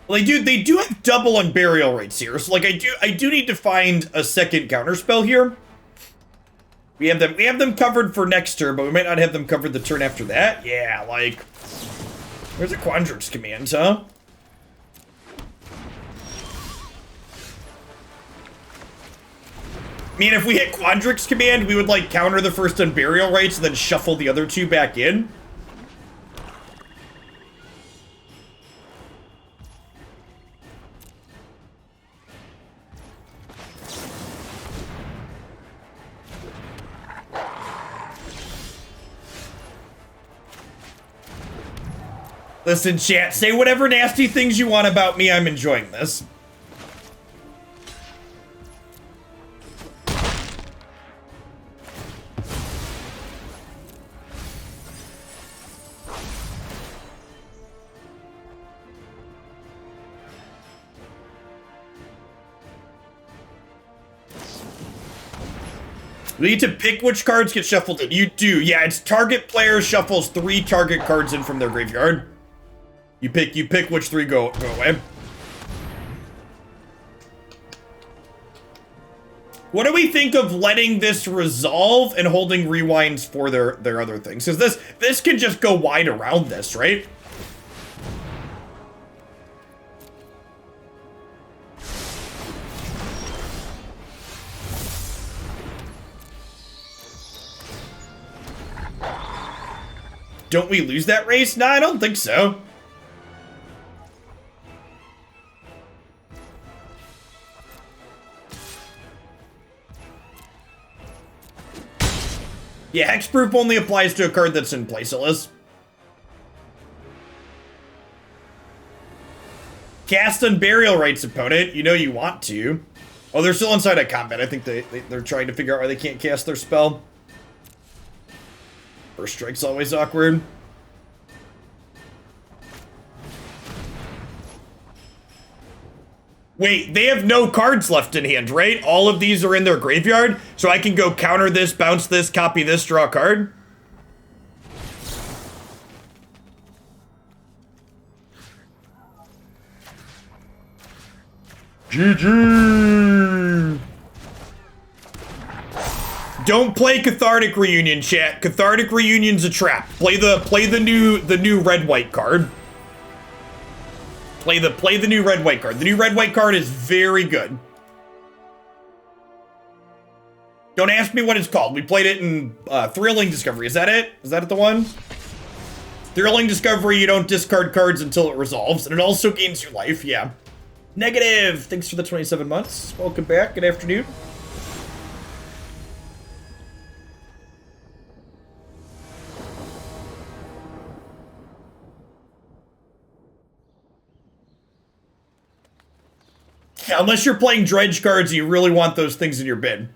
Well, they do have double Unburial Rites here, so like I do need to find a second counterspell here. We have them covered for next turn, but we might not have them covered the turn after that. Yeah, like there's a Quandrix Command, huh? I mean, if we hit Quandrix Command, we would like counter the first Unburial Rites and then shuffle the other 2 back in. Listen, chat, say whatever nasty things you want about me. I'm enjoying this. We need to pick which cards get shuffled in. You do. Yeah, it's target player shuffles 3 target cards in from their graveyard. You pick which 3 go away. What do we think of letting this resolve and holding rewinds for their other things? Because this can just go wide around this, right? Don't we lose that race? Nah, I don't think so. Yeah, Hexproof only applies to a card that's in placeless. Cast Unburial Rites, opponent. You know you want to. Oh, they're still inside of combat. I think they're trying to figure out why they can't cast their spell. First strike's always awkward. Wait, they have no cards left in hand, right? All of these are in their graveyard, so I can go counter this, bounce this, copy this, draw a card? GG! Don't play Cathartic Reunion, chat. Cathartic Reunion's a trap. Play the new red-white card. Play the new red-white card. The new red-white card is very good. Don't ask me what it's called. We played it in Thrilling Discovery. Is that it? Is that the one? Thrilling Discovery, you don't discard cards until it resolves, and it also gains you life, yeah. Negative! Thanks for the 27 months. Welcome back. Good afternoon. Yeah, unless you're playing dredge cards, you really want those things in your bin.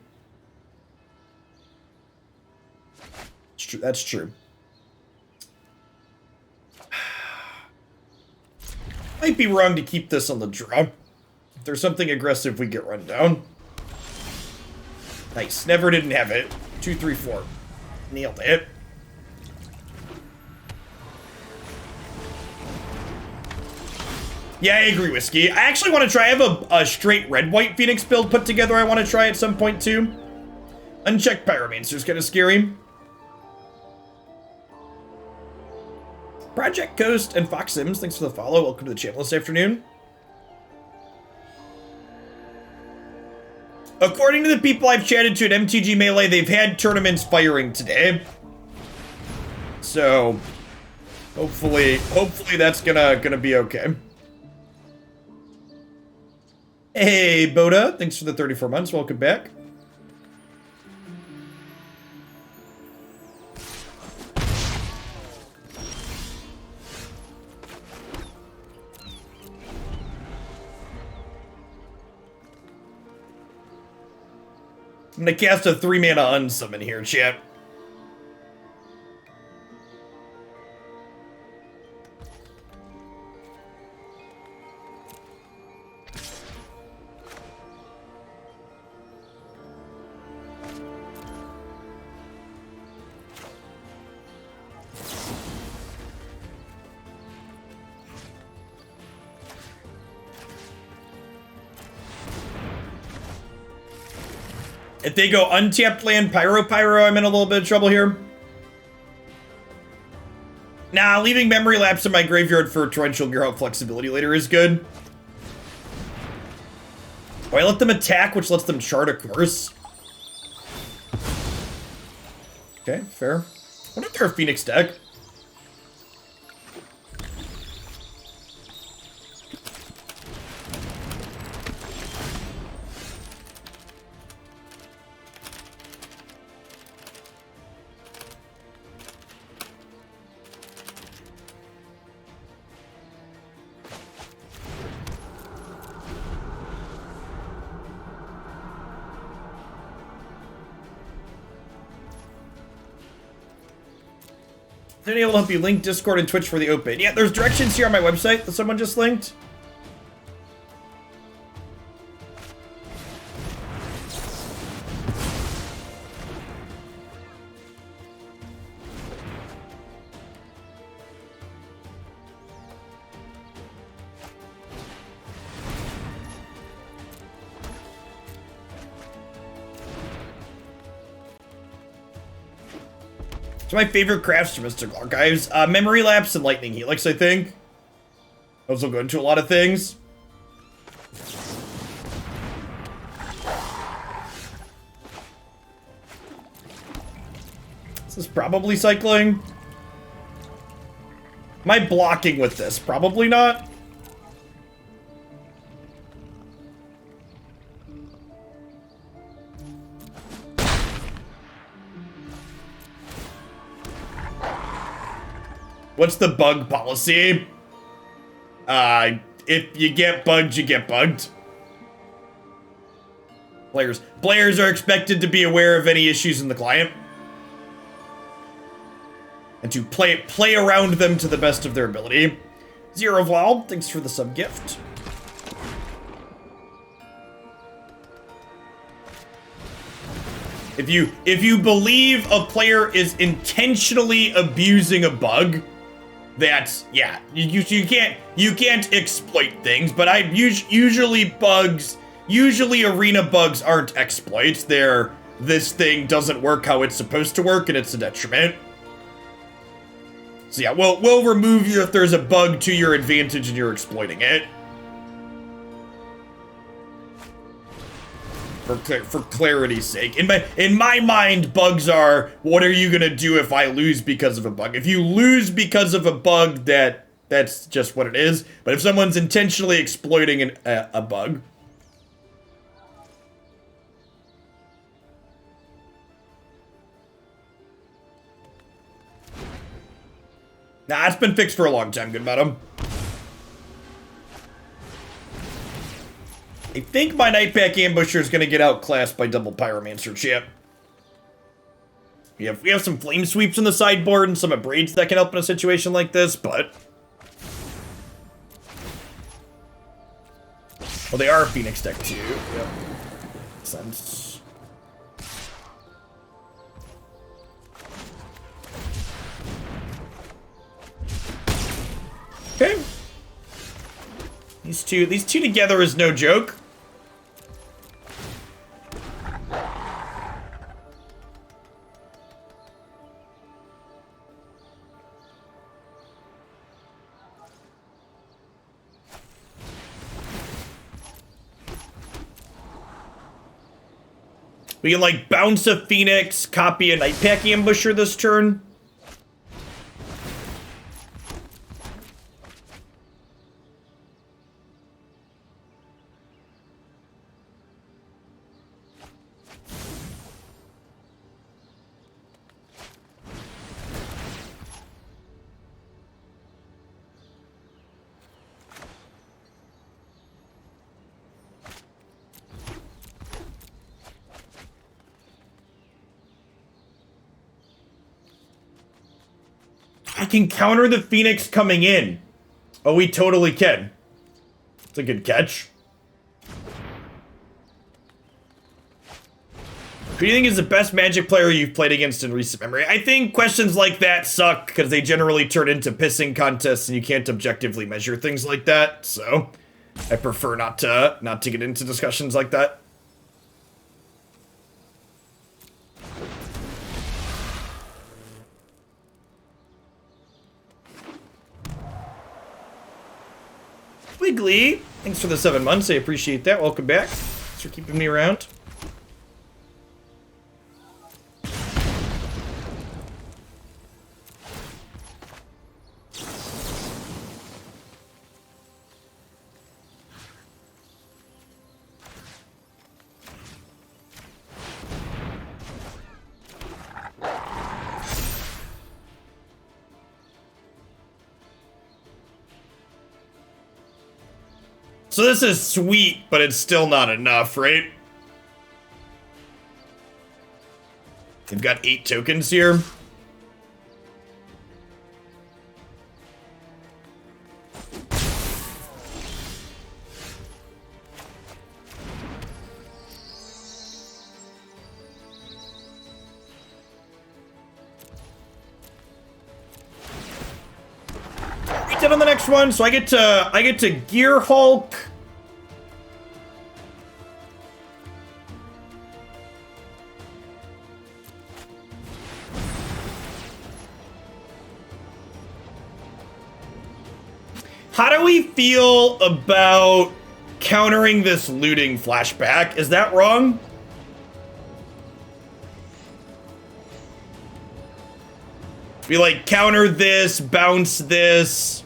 It's true. That's true. Might be wrong to keep this on the draw. If there's something aggressive, we get run down. Nice. Never didn't have it. 2, 3, 4. Nailed it. Yeah, I agree, Whiskey. I actually want to try. I have a straight red-white Phoenix build put together I want to try at some point, too. Unchecked Pyromancer's kind of scary. Project Ghost and Fox Sims, thanks for the follow. Welcome to the channel this afternoon. According to the people I've chatted to at MTG Melee, they've had tournaments firing today. So, hopefully that's gonna be okay. Hey, Boda, thanks for the 34 months. Welcome back. I'm gonna cast a 3-mana unsummon here, chat. If they go untapped land, Pyro, I'm in a little bit of trouble here. Nah, leaving Memory Lapse in my graveyard for Torrential Gearhulk flexibility later is good. Oh, I let them attack, which lets them chart a course. Okay, fair. What if they're a Phoenix deck? Is anyone able to help you link Discord and Twitch for the open? Yeah, there's directions here on my website that someone just linked. It's my favorite crafts from Mystical Archives. Memory Lapse and Lightning Helix, I think. Those will go into a lot of things. This is probably cycling. Am I blocking with this? Probably not. What's the bug policy? If you get bugged, you get bugged. Players are expected to be aware of any issues in the client. And to play around them to the best of their ability. Zero Vlad, thanks for the sub gift. If you believe a player is intentionally abusing a bug, that's, yeah, you can't exploit things, but usually arena bugs aren't exploits. This thing doesn't work how it's supposed to work and it's a detriment. So yeah, we'll remove you if there's a bug to your advantage and you're exploiting it. For clarity's sake. In my mind, bugs are, what are you gonna do if I lose because of a bug? If you lose because of a bug, that's just what it is. But if someone's intentionally exploiting a bug... Nah, it's been fixed for a long time, good madam. I think my Nightpack Ambusher is going to get outclassed by double Pyromancer, chat. We have some Flame Sweeps in the sideboard and some Abrades that can help in a situation like this, but... Well, they are a Phoenix deck too. Yep. Makes sense. Okay. two together is no joke. We can, like, bounce a Phoenix, copy a Nightpack Ambusher this turn. I can counter the Phoenix coming in. Oh, we totally can. It's a good catch. Who do you think is the best Magic player you've played against in recent memory? I think questions like that suck because they generally turn into pissing contests and you can't objectively measure things like that. So I prefer not to get into discussions like that. Wiggly, thanks for the 7 months. I appreciate that. Welcome back. Thanks for keeping me around. So this is sweet, but it's still not enough, right? They've got 8 tokens here. On the next one, so I get to Gearhulk. How do we feel about countering this looting flashback? Is that wrong? We like counter this, bounce this.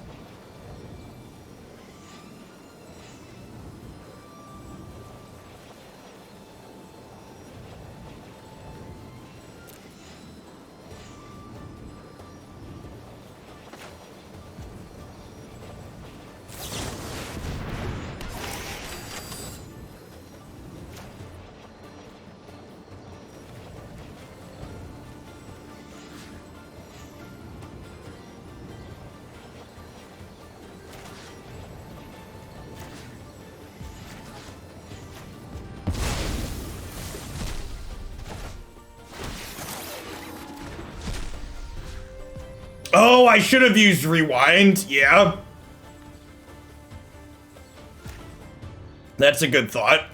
Oh, I should have used rewind. Yeah. That's a good thought.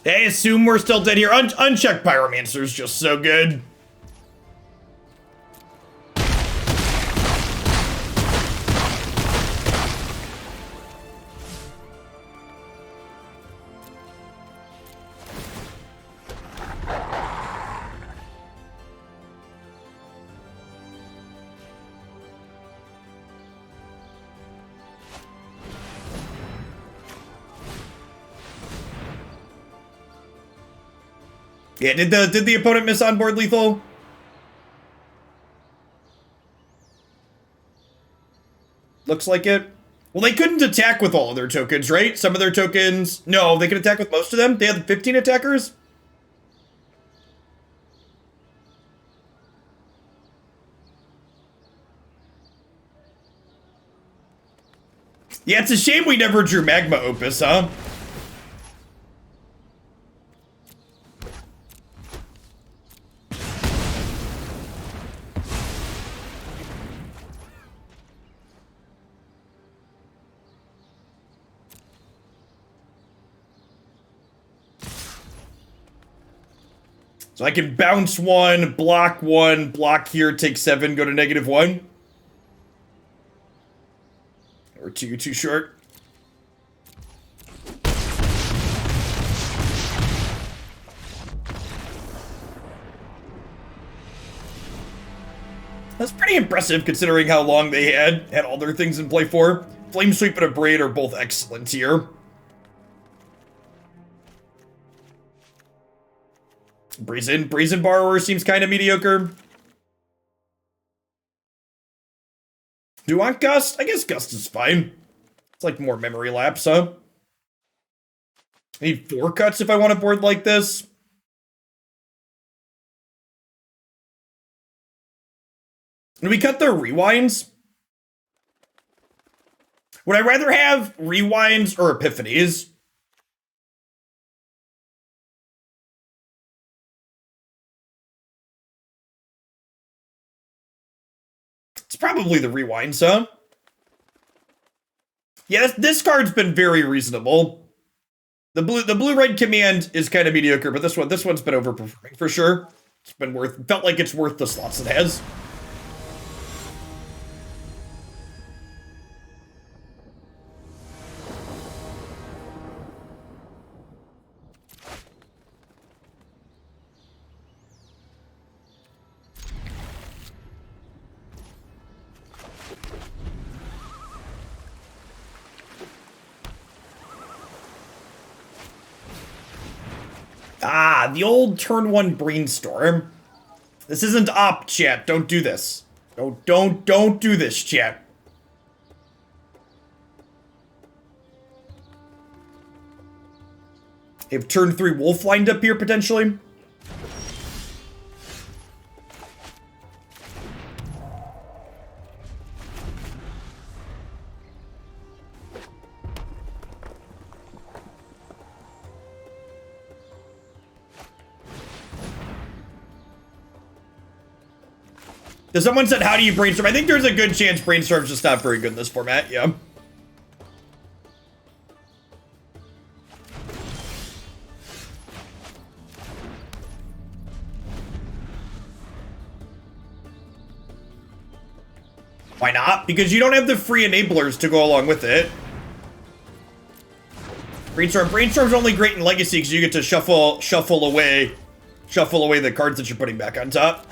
I assume we're still dead here. Unchecked Pyromancer's just so good. Yeah, did the opponent miss on board lethal? Looks like it. Well, they couldn't attack with all of their tokens, right? Some of their tokens... No, they could attack with most of them. They had 15 attackers? Yeah, it's a shame we never drew Magma Opus, huh? So I can bounce one, block here, take 7, go to -1. Or too short. That's pretty impressive considering how long they had all their things in play for. Flame Sweep and Abrade are both excellent here. Brazen Borrower seems kind of mediocre. Do you want Gust? I guess Gust is fine. It's like more Memory Lapse, huh? I need 4 cuts if I want a board like this. Do we cut their rewinds? Would I rather have rewinds or epiphanies? It's probably the rewinds, huh? Yeah, this card's been very reasonable. The blue-red command is kind of mediocre, but this one's been overperforming for sure. It's been felt like it's worth the slots it has. Ah, the old turn 1 Brainstorm. This isn't op, chat. Don't do this. Don't do this, chat. They have turn 3 Wolf lined up here, potentially. Someone said, how do you brainstorm? I think there's a good chance Brainstorm's just not very good in this format, yeah. Why not? Because you don't have the free enablers to go along with it. Brainstorm's only great in Legacy because you get to shuffle away the cards that you're putting back on top.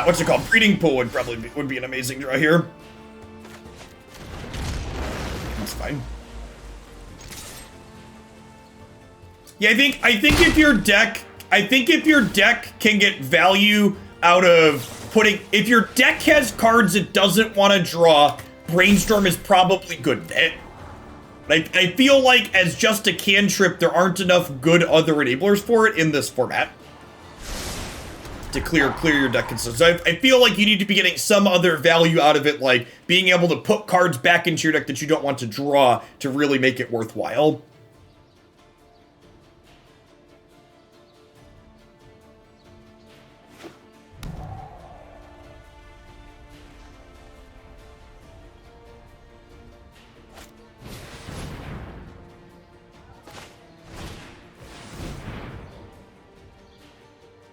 What's it called? Breeding Pool would be an amazing draw here. That's fine. Yeah, I think if your deck can get value out of if your deck has cards it doesn't want to draw, Brainstorm is probably good at it. I feel like as just a cantrip, there aren't enough good other enablers for it in this format to clear your deck concerns. So I feel like you need to be getting some other value out of it, like being able to put cards back into your deck that you don't want to draw to really make it worthwhile.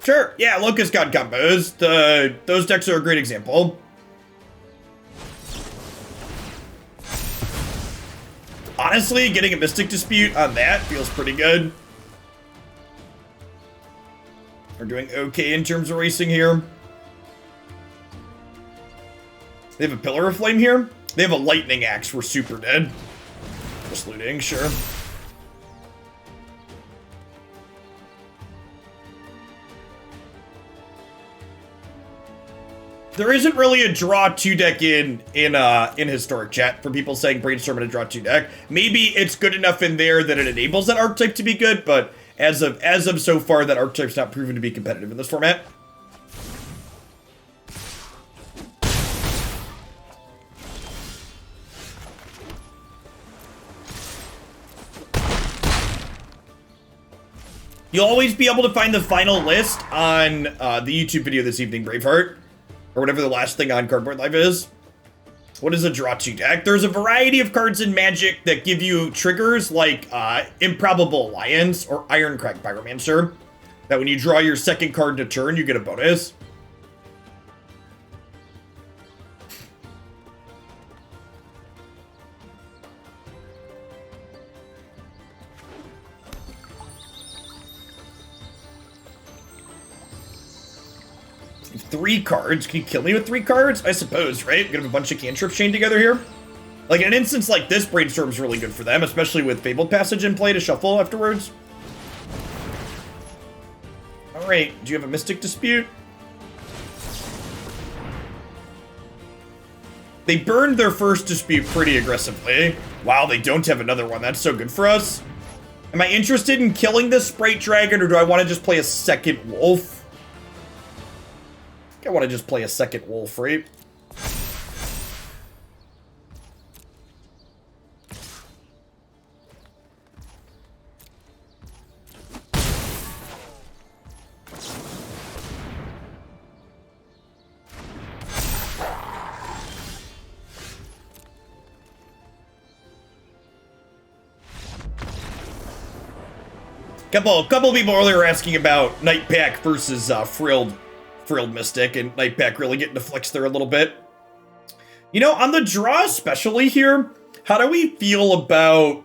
Sure, yeah, Locust God combos. Those decks are a great example. Honestly, getting a Mystic Dispute on that feels pretty good. are doing okay in terms of racing here. They have a Pillar of Flame here. They have a Lightning Axe. We're super dead. Just looting, sure. There isn't really a draw 2 deck in historic chat for people saying Brainstorm in a draw 2 deck. Maybe it's good enough in there that it enables that archetype to be good, but as of so far, that archetype's not proven to be competitive in this format. You'll always be able to find the final list on the YouTube video this evening, Braveheart. Or whatever the last thing on Cardboard Live is. What is a draw 2 deck? There's a variety of cards in Magic that give you triggers like Improbable Alliance or Ironcrag Pyromancer. That when you draw your second card to turn, you get a bonus. Three cards. Can you kill me with 3 cards? I suppose, right? We're gonna have a bunch of cantrips chained together here. Like, in an instance like this, Brainstorm's really good for them, especially with Fabled Passage in play to shuffle afterwards. Alright, do you have a Mystic Dispute? They burned their first dispute pretty aggressively. Wow, they don't have another one. That's so good for us. Am I interested in killing this Sprite Dragon, or do I want to just play a second Wolf? I want to just play a second Wolf, right? Couple people earlier asking about Nightpack versus Frilled Mystic, and Nightpack really getting to flex there a little bit. You know, on the draw especially here, how do we feel about...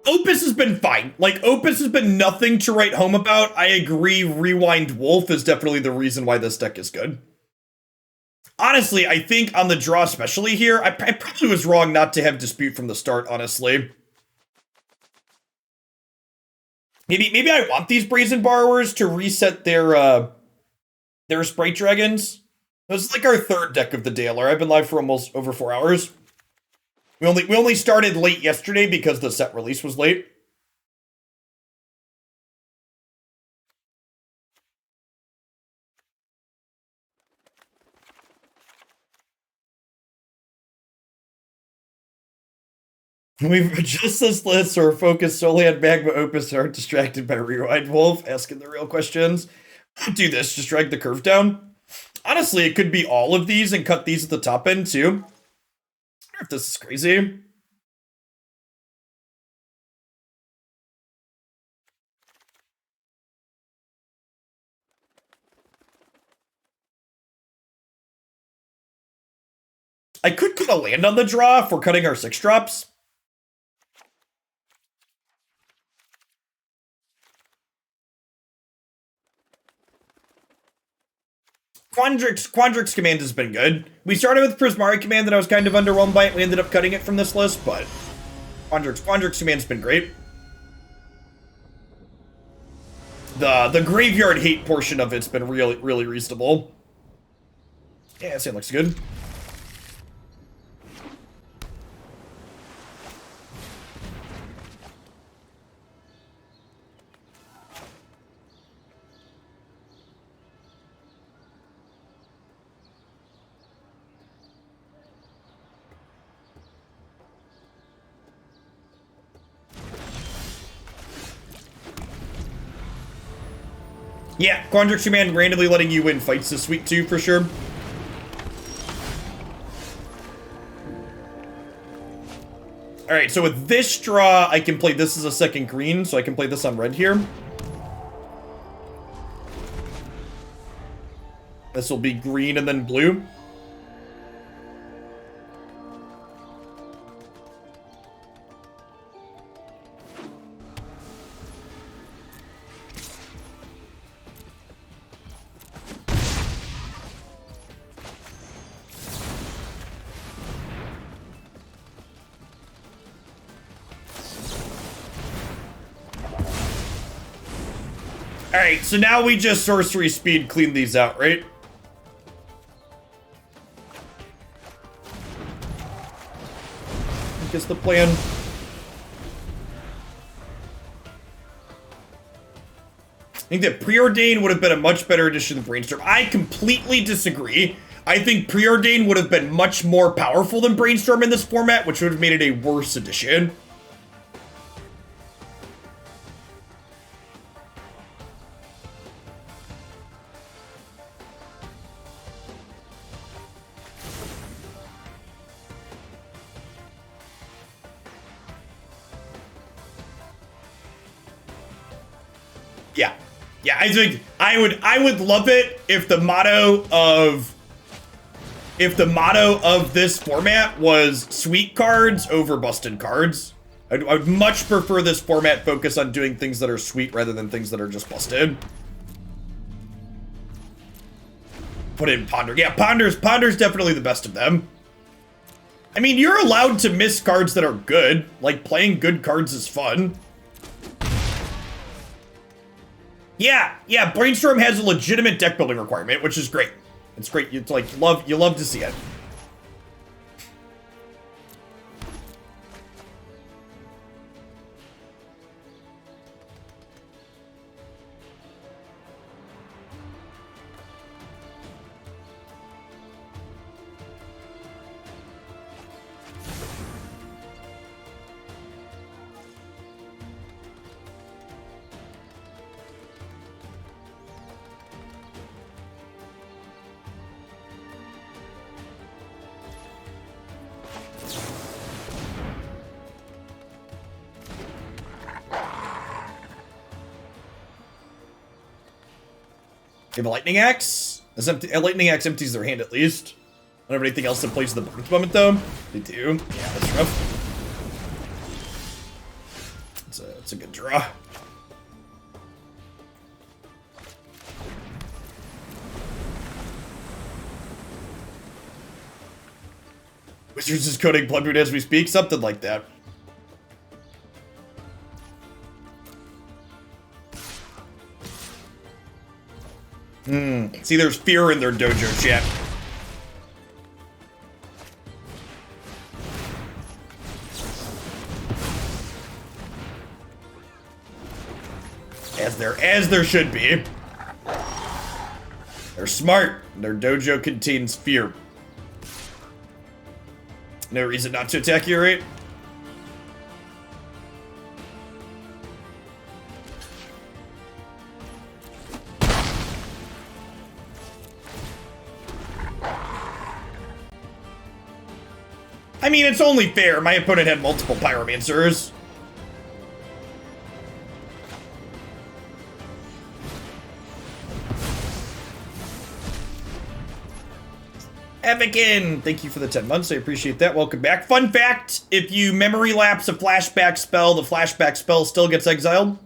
Opus has been fine. Like, Opus has been nothing to write home about. I agree, Rewind Wolf is definitely the reason why this deck is good. Honestly, I think on the draw especially here, I probably was wrong not to have Dispute from the start, honestly. Maybe I want these Brazen Borrowers to reset their Sprite Dragons. This is like our 3rd deck of the day, Laura. I've been live for almost over 4 hours. We only started late yesterday because the set release was late. We've adjusted this list so we're focused solely on Magma Opus and aren't distracted by Rewind Wolf, asking the real questions. Do this, just drag the curve down. Honestly, it could be all of these and cut these at the top end, too. I wonder if this is crazy. I could cut a land on the draw if we're cutting our 6-drops. Quandrix Command has been good. We started with Prismari Command that I was kind of underwhelmed by it. We ended up cutting it from this list, but Quandrix Command's been great. The graveyard hate portion of it's been really reasonable. Yeah, that looks good. Yeah, Quandrix Command randomly letting you win fights this week too, for sure. Alright, so with this draw, I can play this as a second green, so I can play this on red here. This will be green and then blue. Alright, so now we just sorcery speed clean these out, right? I guess the plan. I think that Preordain would have been a much better addition to Brainstorm. I completely disagree. I think Preordain would have been much more powerful than Brainstorm in this format, which would have made it a worse addition. Yeah, I think I would love it if the motto of this format was sweet cards over busted cards. I would much prefer this format focus on doing things that are sweet rather than things that are just busted. Put in Ponder. Yeah, Ponder's definitely the best of them. I mean, you're allowed to miss cards that are good. Like, playing good cards is fun. Yeah, Brainstorm has a legitimate deck building requirement, which is great. It's great. It's like you love to see it. They have a Lightning Axe. A Lightning Axe empties their hand at least. I don't have anything else that plays the board at the moment though. They do. Yeah, that's rough. It's a good draw. Wizards is coding Bloodmoon as we speak, something like that. See, there's fear in their dojo chat. As there should be. They're smart. Their dojo contains fear. No reason not to attack you, right? I mean, it's only fair. My opponent had multiple Pyromancers. Evikin, thank you for the 10 months. I appreciate that. Welcome back. Fun fact, if you memory lapse a flashback spell, the flashback spell still gets exiled.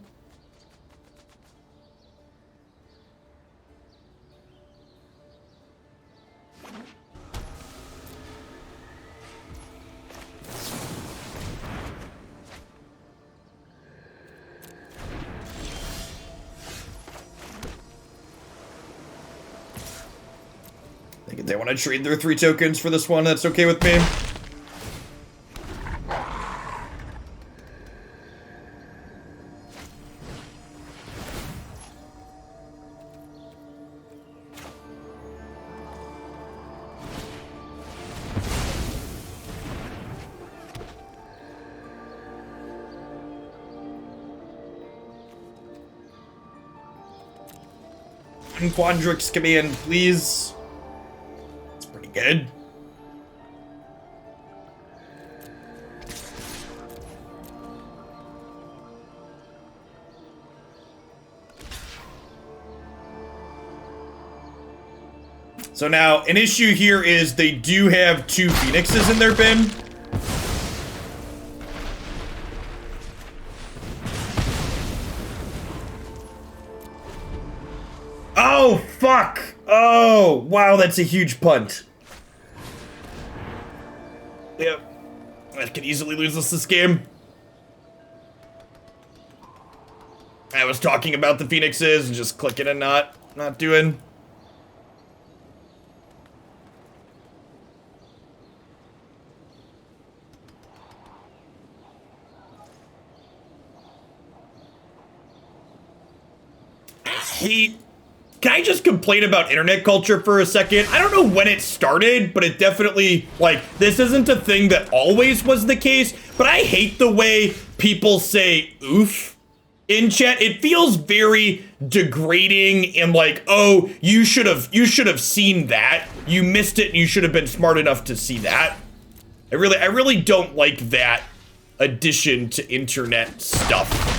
If they want to trade their 3 tokens for this one, that's okay with me. Quandrix Command, please. Good. So now, an issue here is they do have 2 Phoenixes in their bin. Oh, fuck! Oh, wow, that's a huge punt. Yep. I could easily lose us this game. I was talking about the Phoenixes and just clicking and not doing. Can I just complain about internet culture for a second? I don't know when it started, but it definitely, like, this isn't a thing that always was the case, but I hate the way people say oof in chat. It feels very degrading and like, oh, you should have seen that. You missed it and you should have been smart enough to see that. I really don't like that addition to internet stuff.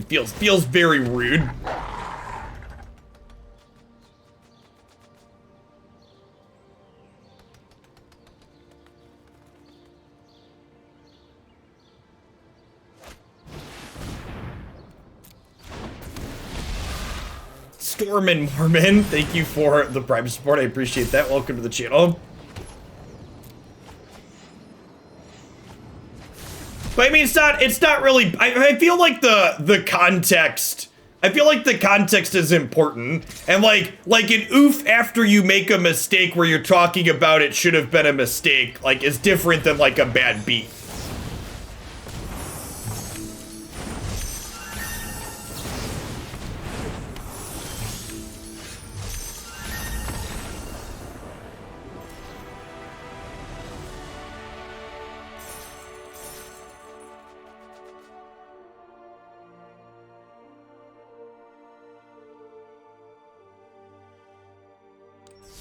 Feels very rude. Storm and Mormon, thank you for the Prime support. I appreciate that. Welcome to the channel. But I mean, it's not really, I feel like the context, I feel like the context is important. And like an oof after you make a mistake where you're talking about it should have been a mistake, like, is different than like a bad beat.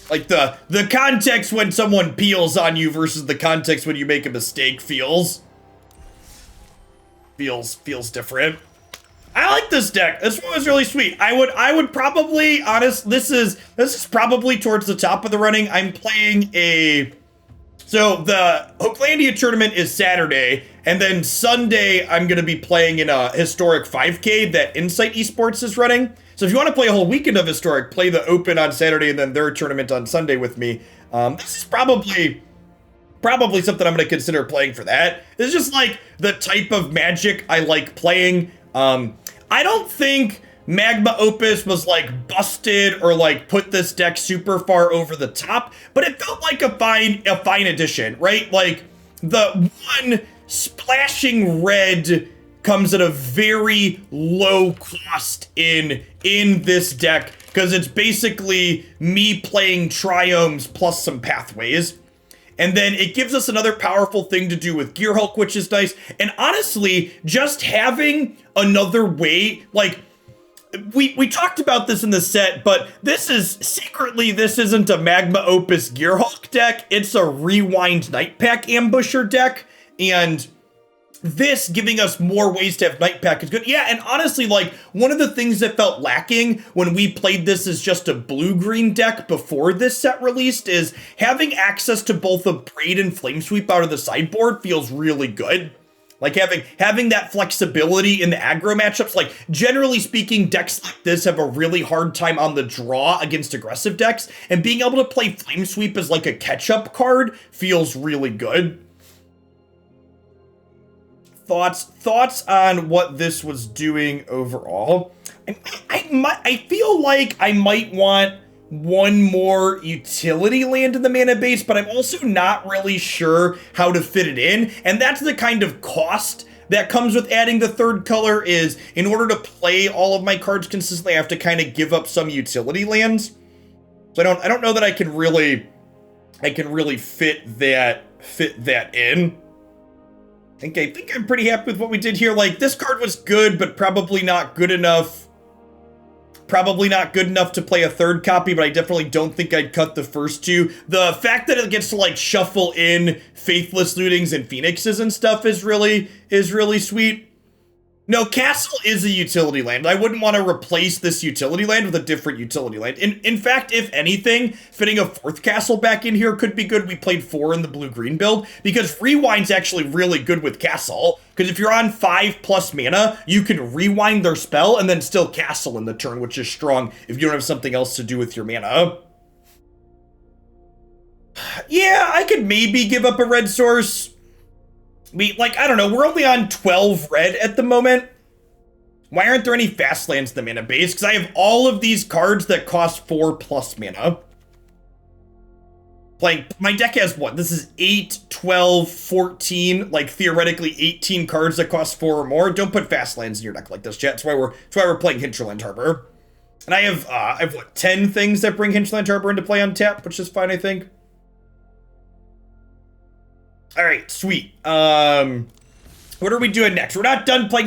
Like the context when someone peels on you versus the context when you make a mistake feels different. I like this deck. This one was really sweet. I would probably, this is probably towards the top of the running. I'm playing so the Oaklandia tournament is Saturday, and then Sunday I'm gonna be playing in a historic 5K that Insight Esports is running. So if you want to play a whole weekend of Historic, play the Open on Saturday and then their tournament on Sunday with me. This is probably something I'm going to consider playing for that. It's just like the type of Magic I like playing. I don't think Magma Opus was like busted or like put this deck super far over the top, but it felt like a fine addition, right? Like the one splashing red comes at a very low cost in this deck because it's basically me playing Triomes plus some pathways. And then it gives us another powerful thing to do with Gearhulk, which is nice. And honestly, just having another way, like, we talked about this in the set, but this isn't a Magma Opus Gearhulk deck. It's a Rewind Nightpack Ambusher deck. And this giving us more ways to have Nightpack is good. Yeah, and honestly, like, one of the things that felt lacking when we played this as just a blue-green deck before this set released is having access to both Abrade and Flamesweep out of the sideboard feels really good. Like, having that flexibility in the aggro matchups. Like, generally speaking, decks like this have a really hard time on the draw against aggressive decks, and being able to play Flamesweep as like a catch-up card feels really good. Thoughts on what this was doing overall? I feel like I might want one more utility land in the mana base, but I'm also not really sure how to fit it in. And that's the kind of cost that comes with adding the third color is in order to play all of my cards consistently, I have to kind of give up some utility lands. So I don't know that I can really fit that in. I think I'm pretty happy with what we did here. Like, this card was good, but probably not good enough. Probably not good enough to play a third copy, but I definitely don't think I'd cut the first two. The fact that it gets to, like, shuffle in Faithless Lootings and Phoenixes and stuff is really sweet. No, Castle is a utility land. I wouldn't want to replace this utility land with a different utility land. In fact, if anything, fitting a fourth Castle back in here could be good. We played 4 in the blue-green build, because Rewind's actually really good with Castle, because if you're on 5+ mana, you can rewind their spell and then still Castle in the turn, which is strong if you don't have something else to do with your mana. Yeah, I could maybe give up a red source. I don't know, we're only on 12 red at the moment. Why aren't there any fast lands in the mana base? Because I have all of these cards that cost 4+ mana. My deck has what? This is 8, 12, 14, like theoretically 18 cards that cost 4 or more. Don't put fast lands in your deck like this, chat. That's why we're playing Hinterland Harbor. And I have what, 10 things that bring Hinterland Harbor into play on tap, which is fine, I think. All right, sweet. What are we doing next? We're not done playing